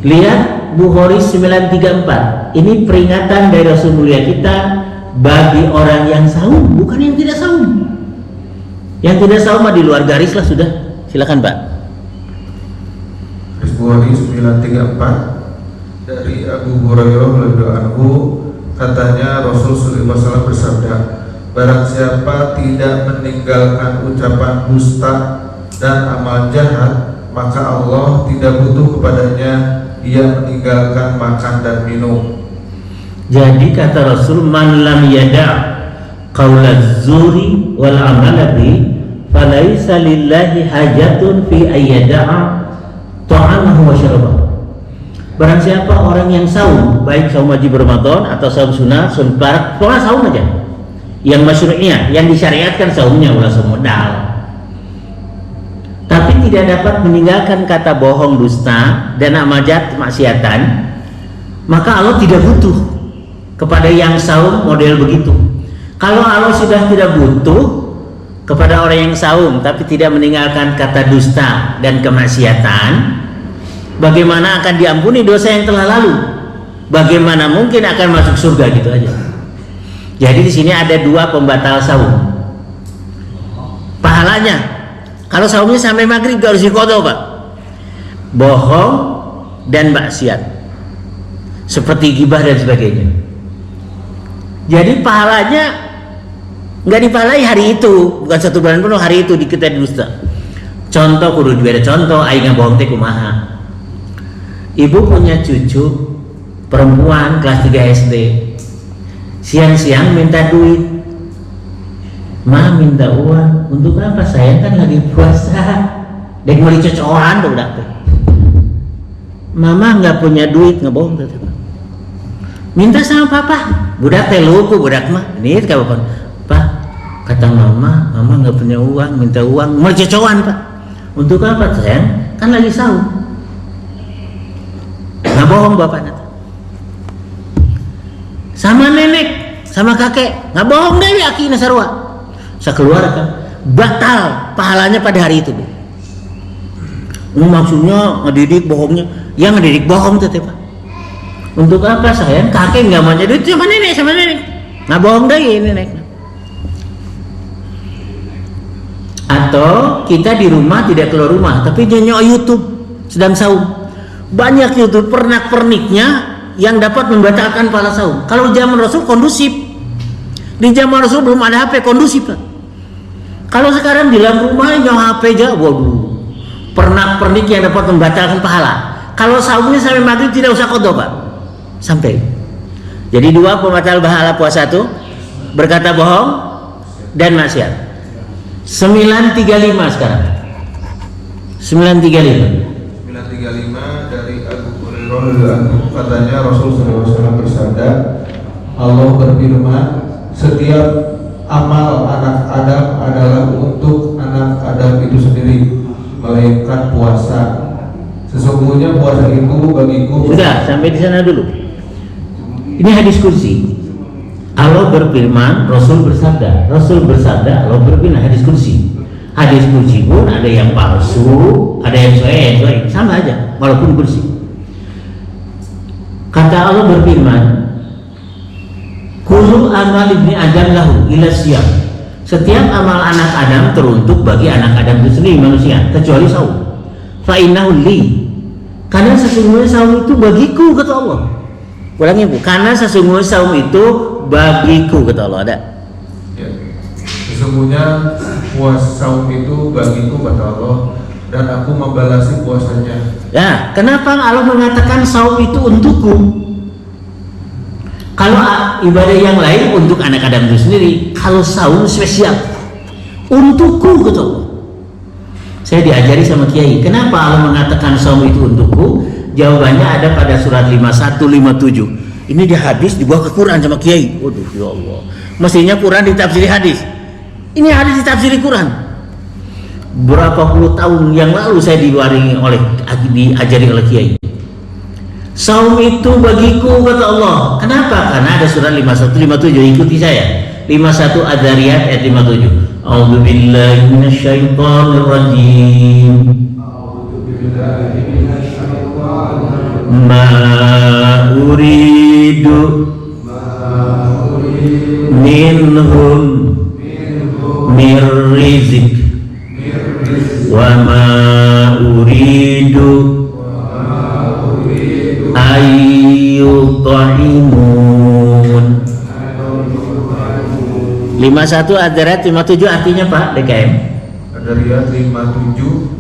Lihat Bukhari 934. Ini peringatan dari Rasul mulia kita bagi orang yang saum, bukan yang tidak saum. Yang tidak saum mah di luar garis lah sudah. Silakan Pak. Bukhari 934 dari Abu Hurairah radhiyallahu anhu, katanya Rasul sallallahu alaihi wasallam bersabda, barang siapa tidak meninggalkan ucapan dusta dan amal jahat, maka Allah tidak butuh kepadanya dia meninggalkan makan dan minum. Jadi kata Rasul, man lam yada' qaulaz zuri wal amala bi falaisa lillahi hajatun fi ayyada'a ta'amahu wa syarabahu. Barang siapa orang yang saum, baik saum wajib Ramadan atau saum sunnah, saum barak, pokoknya saum aja. Yang masyru'nya, yang disyariatkan saumnya ulah saum modal. Tapi tidak dapat meninggalkan kata bohong, dusta dan amal jahat, kemaksiatan, maka Allah tidak butuh kepada yang saum model begitu. Kalau Allah sudah tidak butuh kepada orang yang saum tapi tidak meninggalkan kata dusta dan kemaksiatan, bagaimana akan diampuni dosa yang telah lalu? Bagaimana mungkin akan masuk surga gitu aja? Jadi di sini ada 2 pembatal saum. Pahalanya kalau saumnya sampai maghrib gak harus diqodho Pak. Bohong dan maksiat seperti ghibah dan sebagainya. Jadi pahalanya nggak dipahalai hari itu, bukan 1 bulan penuh hari itu kita dusta. Contoh kudu dibeda contoh, aing bohong teh kumaha. Ibu punya cucu perempuan kelas 3 SD. Siang-siang minta duit. Ma minta uang untuk apa? Saya kan lagi puasa. Dek mau dicocokan tuh udah. Mama nggak punya duit, ngebohong tuh. Minta sama papa. Budak teh luku budak mah. Ini kapan? Pak, kata mama nggak punya uang, minta uang, mau dicocokan Pak. Untuk apa sayang? Kan lagi sahur. Nggak bohong bapaknya. Sama nenek, sama kakek, nggak bohong deh aki nasarwa. Sekeluarga batal pahalanya pada hari itu. Maksudnya ngedidik bohongnya, yang ngedidik bohong tuh Pak. Untuk apa sayang? Kakek nggak mau jadi sama nenek, nggak bohong deh nenek. Atau kita di rumah tidak keluar rumah, tapi nyonyok YouTube sedang saum. Banyak YouTube pernak-perniknya yang dapat membatalkan pahala saum. Kalau zaman Rasul kondusif, di zaman Rasul belum ada HP kondusif Pak. Kalau sekarang di dalam rumah yang HP aja, waduh, pernak-pernik yang dapat membatalkan pahala. Kalau saumnya sampai maghrib tidak usah qadha, Pak. Sampai. Jadi 2 pembatal pahala puasa tuh, berkata bohong dan maksiat. 935 sekarang. 935 dari Abu Hurairah katanya Rasulullah SAW bersabda, Allah berfirman, setiap amal anak Adam adalah untuk anak Adam itu sendiri, melainkan puasa. Sesungguhnya puasa itu bagiku. Sudah, sampai di sana dulu. Ini hadis kursi. Allah berfirman, Rasul bersabda, Allah berfirman, hadis kursi. Hadis kursi pun ada yang palsu, ada yang sahih, sama aja, walaupun kursi. Kata Allah berfirman, kullu amal ibni Adam lahu ila siyam. Setiap amal anak Adam teruntuk bagi anak Adam itu sendiri, manusia, kecuali saum. Fa innahu li. Karena sesungguhnya saum itu bagiku, kata Allah. Ulangi, Bu. Karena sesungguhnya saum itu bagiku, kata Allah. Ada. Ya. Sesungguhnya puasa saum itu bagiku, kata Allah, dan aku membalasi puasanya. Ya, kenapa Allah mengatakan saum itu untukku? Kalau ibadah yang lain untuk anak Adam itu sendiri, kalau saum spesial untukku, kata Allah. Saya diajari sama Kiai, kenapa Allah mengatakan saum itu untukku? Jawabannya ada pada surat 51-57. Ini di hadis dibawa ke Quran sama Kiai. Waduh, ya Allah. Mestinya Quran ditafsiri hadis. Ini hadis ditafsiri Quran. Berapa puluh tahun yang lalu saya diajari oleh Kiai. Saum itu bagiku, kata Allah. Kenapa? Karena ada surat 51-57. Ikuti saya. 51 Ad-Dzariyat ayat 57. A'udzu billahi minasyaitonir rajim. Ma uridu minhum mir rizq wa ma uridu ayyut'imun. 51 Ad-Dzariyat 57 artinya Pak DKM. Ad-Dzariyat 57.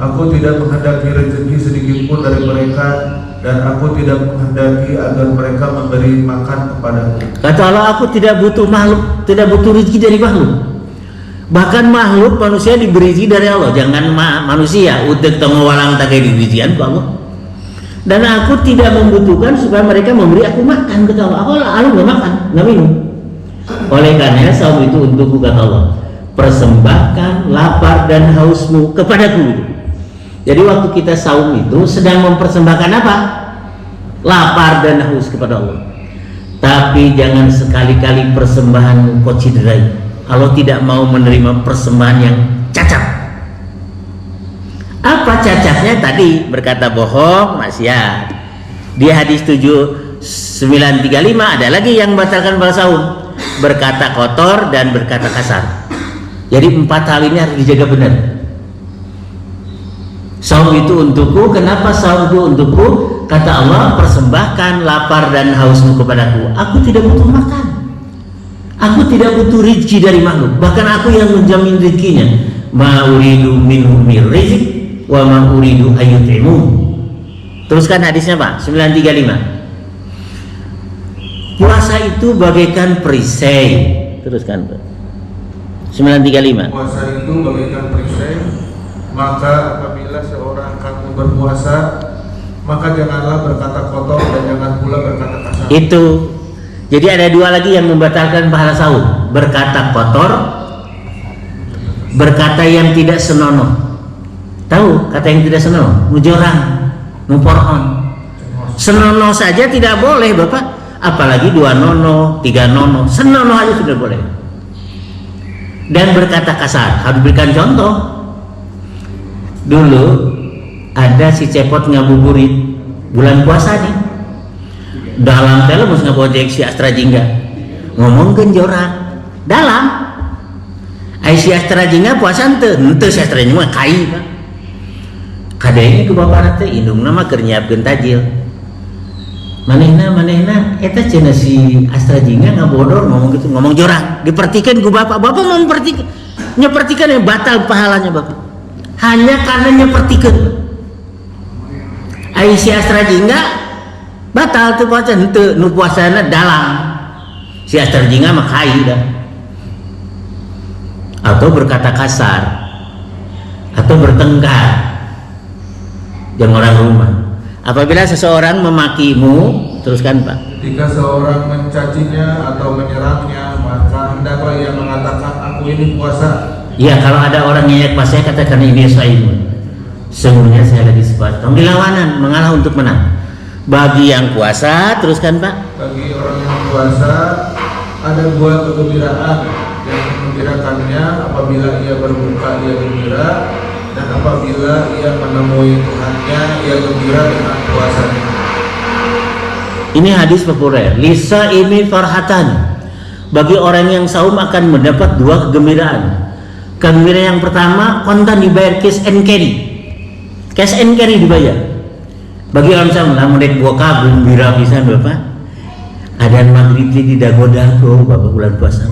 Aku tidak menghendaki rezeki sedikit pun dari mereka, dan aku tidak menghendaki agar mereka memberi makan kepadaku. Kata Allah, aku tidak butuh makhluk, tidak butuh rezeki dari makhluk. Bahkan makhluk manusia diberi rezeki dari Allah. Jangan manusia utek tengok walang tak kayak diberikan ke Allah. Dan aku tidak membutuhkan supaya mereka memberi aku makan, kata Allah. Allah nggak makan, nggak minum. Oleh karena saum itu untukku, kata Allah. Persembahkan lapar dan hausmu kepadaku. Jadi waktu kita saum itu sedang mempersembahkan apa? Lapar dan haus kepada Allah. Tapi jangan sekali-kali persembahan kau cederai. Allah tidak mau menerima persembahan yang cacat. Apa cacatnya tadi? Berkata bohong, maksiat. Di hadis 935 ada lagi yang membatalkan puasa saum. Berkata kotor dan berkata kasar. Jadi 4 hal ini harus dijaga benar. Saum itu untukku. Kenapa saum itu untukku? Kata Allah, persembahkan lapar dan hausmu kepadaku. Aku tidak butuh makan. Aku tidak butuh rezeki dari makhluk. Bahkan aku yang menjamin rezekinya. Ma uridu minhum mir rizq wa ma uridu ayyut'imun. Teruskan hadisnya Pak, 935. Puasa itu bagaikan perisai. Teruskan Pak. 935. Puasa itu bagaikan perisai. Maka apabila seorang kamu berpuasa, maka janganlah berkata kotor dan jangan pula berkata kasar. Itu. Jadi ada 2 lagi yang membatalkan pahala saum. Berkata kotor, berkata yang tidak senonoh. Tahu kata yang tidak senonoh? Mujorang, mupor'on. Senonoh saja tidak boleh Bapak. Apalagi 2 nono, 3 nono. Senonoh aja sudah boleh. Dan berkata kasar. Harus berikan contoh. Dulu ada si cepot ngabuburit bulan puasa nih, dalam telemus ngabojek si Astra Jingga ngomong genjorak dalam si Astra Jingga puasa ente si Astra Jingga kai Pak kadenya ke bapak nate indung nama kernyapkeun tajil manehna eta cenah si Astra Jingga ngabodor ngomong gitu, ngomong jorak diperhatikan ku bapak mau memperhatikan nyepertikan yang batal pahalanya Bapak. Hanya karena nyepertikan. Aisyah Astrajingga batal tuh puasa henteu nu puasana dalam. Si Astrajingga mah kai dah. Atau berkata kasar atau bertengkar dengan orang rumah. Apabila seseorang memakimu, teruskan Pak. Ketika seorang mencacinya atau menyerangnya, maka hendaklah ia mengatakan aku ini puasa. Ya, kalau ada orang nyayat pas saya katakan ini shaimun. Sesungguhnya saya lagi sebat. Dilawanan, mengalah untuk menang. Bagi yang puasa, teruskan Pak. Bagi orang yang puasa ada dua kegembiraan. Yang menggembirakannya apabila ia berbuka ia gembira, dan apabila ia menemui Tuhannya ia gembira dengan puasanya. Ini hadis populer. Lisa ini farhatan. Bagi orang yang saum akan mendapat dua kegembiraan. Kegembiraan yang pertama kontan dibayar cash and carry. Cash and carry dibayar. Bagi orang saum, namun dek buka gembira pisan Bapak. Adan maghrib di dago-dago Bapak bulan puasa.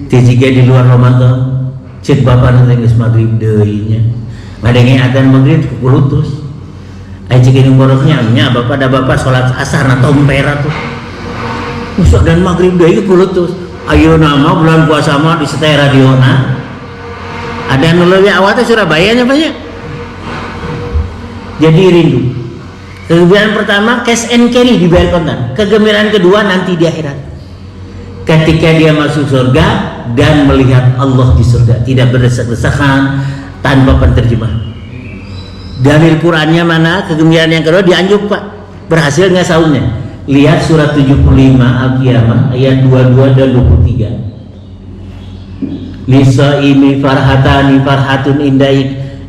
Tijige di luar Ramadan. Cek Bapak nanti geus maghrib deui nya. Ngadenge adan maghrib kulutus. Aji kini boroknya nya Bapak ada Bapak sholat asar na tompera tuh. Usah dan maghrib deui kulutus. Ayo nama bulan puasa mah di setel radiona. Ada nu leuwih awal teh Surabaya nya banyak. Jadi rindu. Kegembiraan pertama cash and carry dibayar kontan. Kegembiraan kedua nanti di akhirat. Ketika dia masuk surga dan melihat Allah di surga, tidak berdesak-desakan tanpa penterjemah. Dalil Qurannya mana? Kegembiraan yang kedua dianjuk Pak. Berhasil nggak saumnya? Lihat surat 75 Al-Qiyamah ayat 22 dan 23. Lisa ini farhatani farhatun inda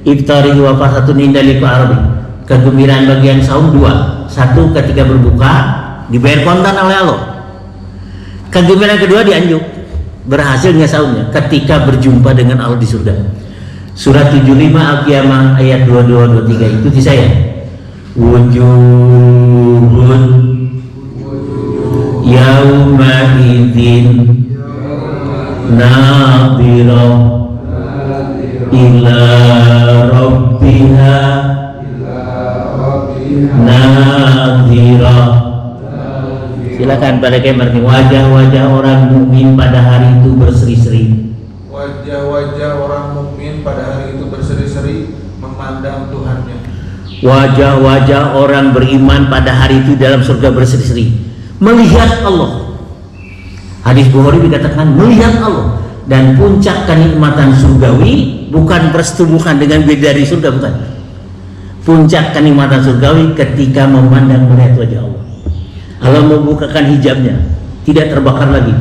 iftari wa farhatun inda liqa arabi. Kegembiraan bagian saum dua. Satu ketika berbuka dibayar kontan oleh Allah. Kegembiraan kedua dianjuk. Berhasil nggak saumnya? Ketika berjumpa dengan Allah di surga. Surat 75 Al-Qiyamah ayat 22-23 itu di saya. Wujuhun yauma idzin nadhirah ila rabbiha nadhirah. Silakan pada kemerti. Wajah-wajah orang mukmin pada hari itu berseri-seri. Wajah-wajah orang mukmin pada hari itu berseri-seri memandang Tuhannya. Wajah-wajah orang beriman pada hari itu dalam surga berseri-seri melihat Allah. Hadis Bukhari dikatakan melihat Allah. Dan puncak kenikmatan surgawi bukan persetubuhan dengan bidadari surga, bukan. Puncak kenikmatan surgawi ketika memandang melihat wajah Allah. Allah membukakan hijabnya, tidak terbakar lagi.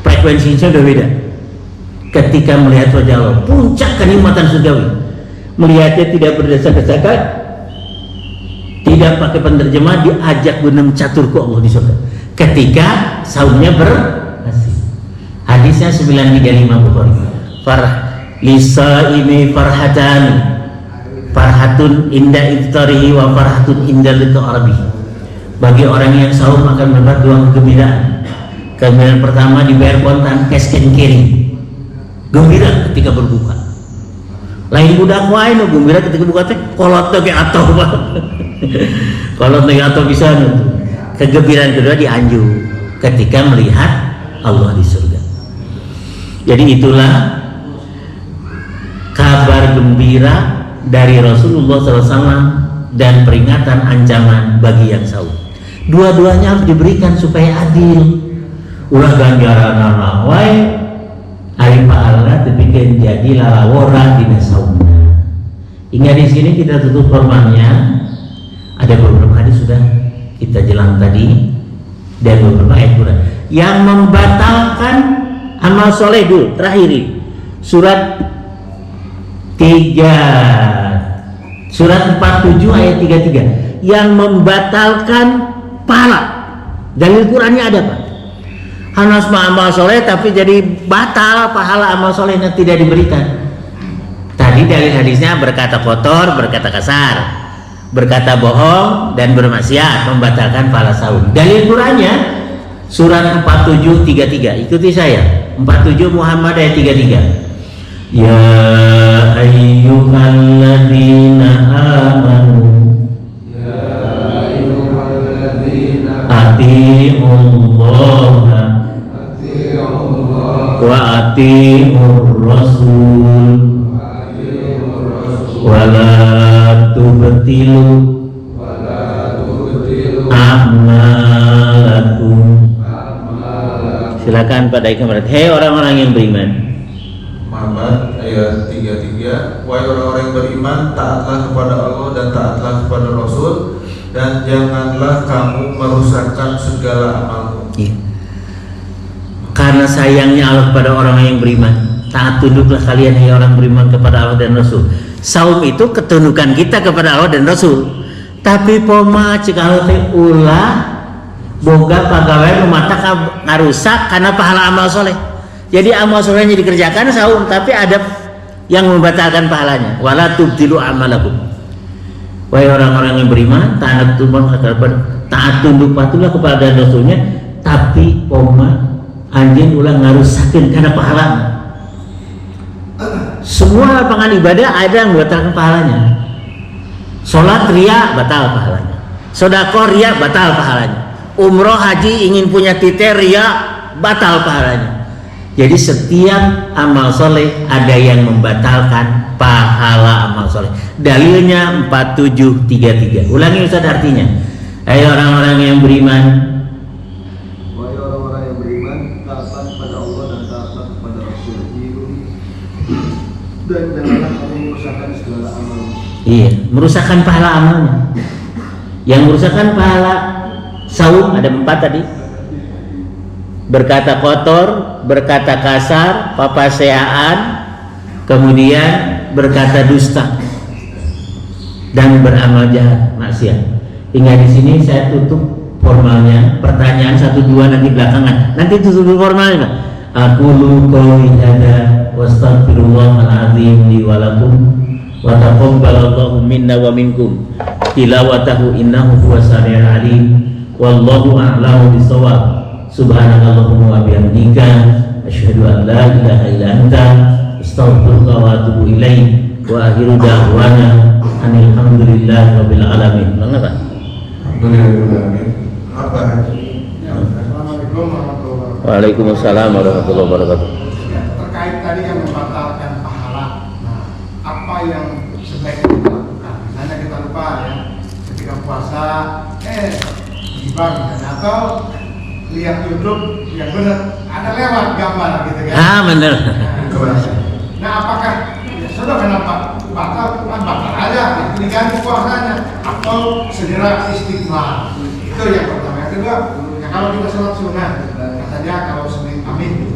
Frekuensinya sudah beda. Ketika melihat wajah Allah, puncak kenikmatan surgawi. Melihatnya tidak berdesak-desakan, tidak pakai penterjemah, diajak benam catur ku Allah di surga. Ketika saumnya berhasil. Hadisnya 935 Bukhari. Lisa ini farhatan, farhatun inda iftarihi wa farhatun inda liqa arabi. Bagi orang yang saum akan mendapat dua kegembiraan. Kegembiraan pertama dibayar kontan cash and carry. Gembira ketika berbuka. Lain budak wae nu gembira ketika buka teh kolot teh atuh Pak. Kolot teh atuh bisa nu. Kegembiraan kedua dianjuk ketika melihat Allah di surga. Jadi itulah kabar gembira dari Rasulullah SAW dan peringatan ancaman bagi yang saum. Dua-duanya harus diberikan supaya adil. Ulah ganjaran anak wae ari pahala dipikeun jadi lalawora dina saumna. Hingga di sini kita tutup formalnya. Ada beberapa hadis sudah kita jelang tadi dan beberapa ayat Quran yang membatalkan amal soleh dulu. Terakhir ini surat 47 ayat 33 yang membatalkan pahala. Dalil Qurannya ada Pak. Hanas amal soleh tapi jadi batal pahala amal solehnya tidak diberikan. Tadi dalil hadisnya berkata kotor, berkata kasar, berkata bohong dan bermaksiat membatalkan pahala saum. Dalil Qurannya surat 47:33. Ikuti saya. 47 Muhammad ayat 33. Ya ayyuhalladzina amanu ati'ullaha wa ati'ur rasul wa la tubtilu a'malakum. Silakan Pak Dai kemarin. Hei orang-orang yang beriman. Muhammad ayat 33. Wahai orang-orang yang beriman, taatlah kepada Allah dan taatlah kepada Rasul, dan janganlah kamu merusakkan segala amalmu. Iya. Karena sayangnya Allah kepada orang yang beriman, taat tunduklah kalian hai orang beriman kepada Allah dan Rasul. Saum itu ketundukan kita kepada Allah dan Rasul. Tapi poma cik Allah teh ulah boga pegawai mata ngarusak karena pahala amal soleh. Jadi amal solehnya dikerjakan saum, tapi ada yang membatalkan pahalanya. Wala tubtilu amalakum. Wahai orang-orang yang beriman, taat tunduk patuhlah kepada Rasulnya, tapi poma anjing ulah ngarusakin karena pahala. Semua lapangan ibadah ada yang membatalkan pahalanya. Sholat ria batal pahalanya, sedekah ria batal pahalanya, umroh haji ingin punya titik ria batal pahalanya. Jadi setiap amal soleh ada yang membatalkan pahala amal soleh. Dalilnya 4733. Ulangi Ustaz artinya. Ayo orang-orang yang beriman, Wahai orang-orang yang beriman, taatlah kepada Allah dan taatlah kepada Rasul, dan janganlah kamu merusakkan segala amal. iya, merusakkan pahala amalnya. Yang merusakkan pahala saum ada 4 tadi. Berkata kotor, berkata kasar, papaseaan, kemudian berkata dusta, dan beramal jahat, maksiat. Hingga di sini saya tutup formalnya. Pertanyaan 1-2 nanti belakangan. Nanti tutup formalnya, Pak. Aku qouli hadza wastaghfirullahal azim li wa lakum wa taqabbalallahu minna wa minkum tilawatahu innahu huwas samiul alim wallahu a'lamu bissawab. Subhanakallahumma wa bihamdika asyhadu an la ilaha illa anta astaghfiruka wa atubu ilaik wa akhiru da'wana anil hamdulillahi rabbil alamin. Mengapa? Alhamdulillahirobbilalamin. Apa? Assalamualaikum warahmatullahi wabarakatuh. Waalaikumsalam warahmatullahi wabarakatuh. Terkait tadi yang membatalkan pahala, nah apa yang sebaiknya kita lakukan? Misalnya kita lupa ya, ketika puasa, gibah misalnya, atau lihat YouTube yang benar, ada lewat gambar gitu kan? Ah benar. Nah apakah ya sudah kenapa batal? Kan batal aja, diganti puasanya, atau segera istighfar. Itu yang pertama. Yang kedua, ya kalau kita sholat sunnah, katanya kalau Senin amin.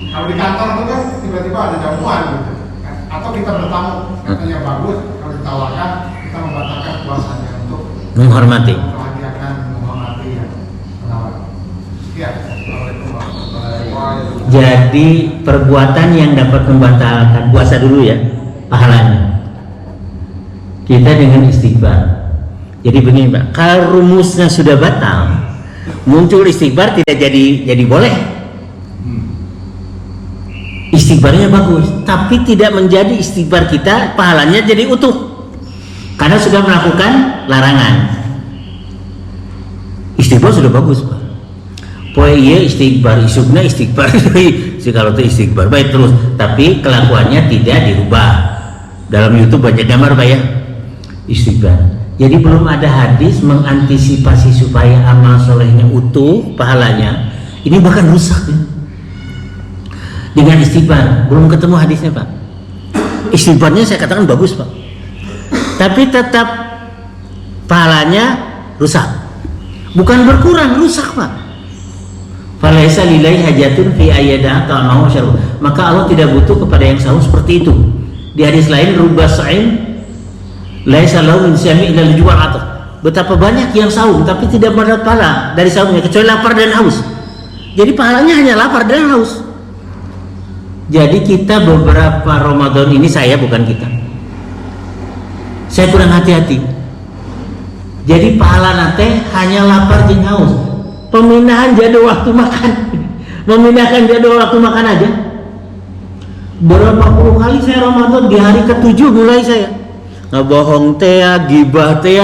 Kalau di kantor itu kan tiba-tiba ada jamuan gitu, atau kita bertamu, katanya bagus. Kalau ditawarkan, kita membatalkan puasanya untuk Menghormati. membahagiakan, menghormati ya, menawar. Sekian. Assalamualaikum warahmatullahi wabarakatuh. Jadi perbuatan yang dapat membatalkan puasa dulu ya pahalanya. Kita dengan istighfar. Jadi begini Pak, kalau rumusnya sudah batal, muncul istighfar tidak jadi boleh. Istighfarnya bagus, tapi tidak menjadi istighfar kita pahalanya jadi utuh. Karena sudah melakukan larangan. Istighfar sudah bagus Pak. Poe iya istighfar, isukna istighfar, kalau itu istighfar baik terus, tapi kelakuannya tidak dirubah. Dalam YouTube banyak gambar Pak ya, istighfar. Jadi belum ada hadis mengantisipasi supaya amal solehnya utuh pahalanya. Ini bahkan rusak ya. Dengan istighfar, belum ketemu hadisnya Pak. Istighfarnya saya katakan bagus Pak, tapi tetap pahalanya rusak. Bukan berkurang, rusak Pak. Falaisa lillahi hajatun fi ayyada ta'amahu syarru. Maka Allah tidak butuh kepada yang saum seperti itu. Di hadis lain rubba sha'im laisa lahu min syami illa al-ju'at. Betapa banyak yang saum tapi tidak mendapat pahala dari saumnya kecuali lapar dan haus. Jadi pahalanya hanya lapar dan haus. Jadi kita beberapa Ramadan ini, saya bukan kita, saya kurang hati-hati. Jadi pahala nate hanya lapar dan haus. Pemindahan jadwal waktu makan, memindahkan jadwal waktu makan aja. Berapa puluh kali saya Ramadan, di hari ke-7 mulai saya ngebohong teh, gibah teh,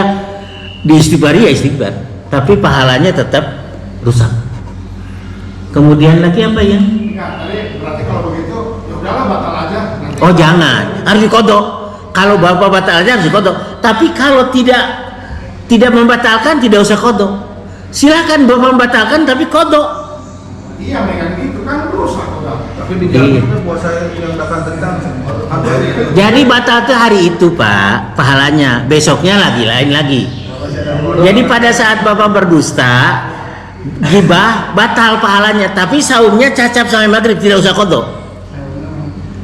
di istighfari ya istighfar, tapi pahalanya tetap rusak. Kemudian lagi apa ya? Enggak, tadi berarti kalau begitu ya udahlah batal aja. Nanti Oh jangan, harus dikodok. Kalau bapak batal aja harus dikodok. Tapi kalau tidak membatalkan, tidak usah kodok. Silakan bapak membatalkan tapi kodok. iya megang gitu kan rusak udah. Tapi di dalamnya puasa yang akan tentang Jadi batal itu hari itu Pak, pahalanya. Besoknya lagi lain lagi. Jadi pada saat bapak berdusta, gibah batal pahalanya, tapi saumnya cacap sampai maghrib, tidak usah kodok.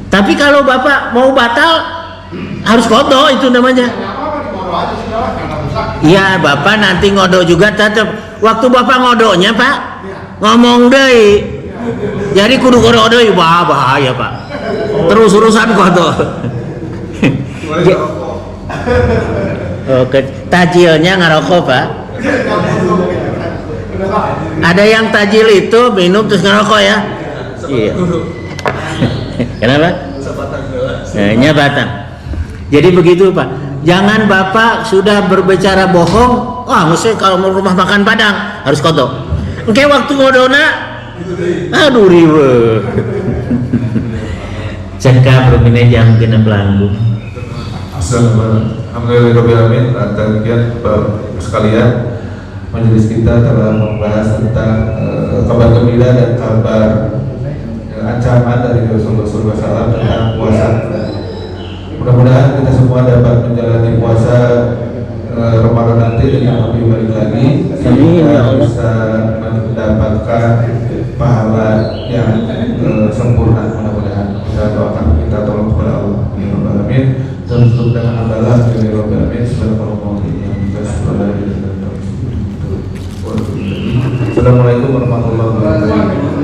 Tapi kalau bapak mau batal harus kodok, itu namanya. Nggak apa-apa dimodo aja sudah lah karena rusak. Iya bapak nanti ngodok juga tetap. Waktu bapak ngodoknya Pak, ngomong deh. Jadi kudu kodok deh, bahaya Pak. Terus-terusan kodok. Oke, tajilnya ngerokok Pak. Ada yang tajil itu minum terus ngerokok ya? Iya. Kenapa? Nya batang. Jadi begitu Pak. Jangan bapak sudah berbicara bohong. Wah, mesti kalau mau rumah makan Padang harus kodok. Oke, waktu ngodona, aduh riwe. Cekap berminat jam kena pelanggu. Alhamdulillahirobbilalamin. Demikian sekalian, majelis kita telah membahas tentang kabar gembira dan kabar ancaman dari Rasulullah SAW tentang puasa. Mudah-mudahan kita semua dapat menjalani puasa Ramadan nanti dengan lebih baik lagi, sehingga bisa mendapatkan pahala yang sempurna. Mudah-mudahan kita doakan, kita tolong kepada Allah. Amin. Dan tutup dengan adalah Amin. Assalamualaikum warahmatullahi wabarakatuh.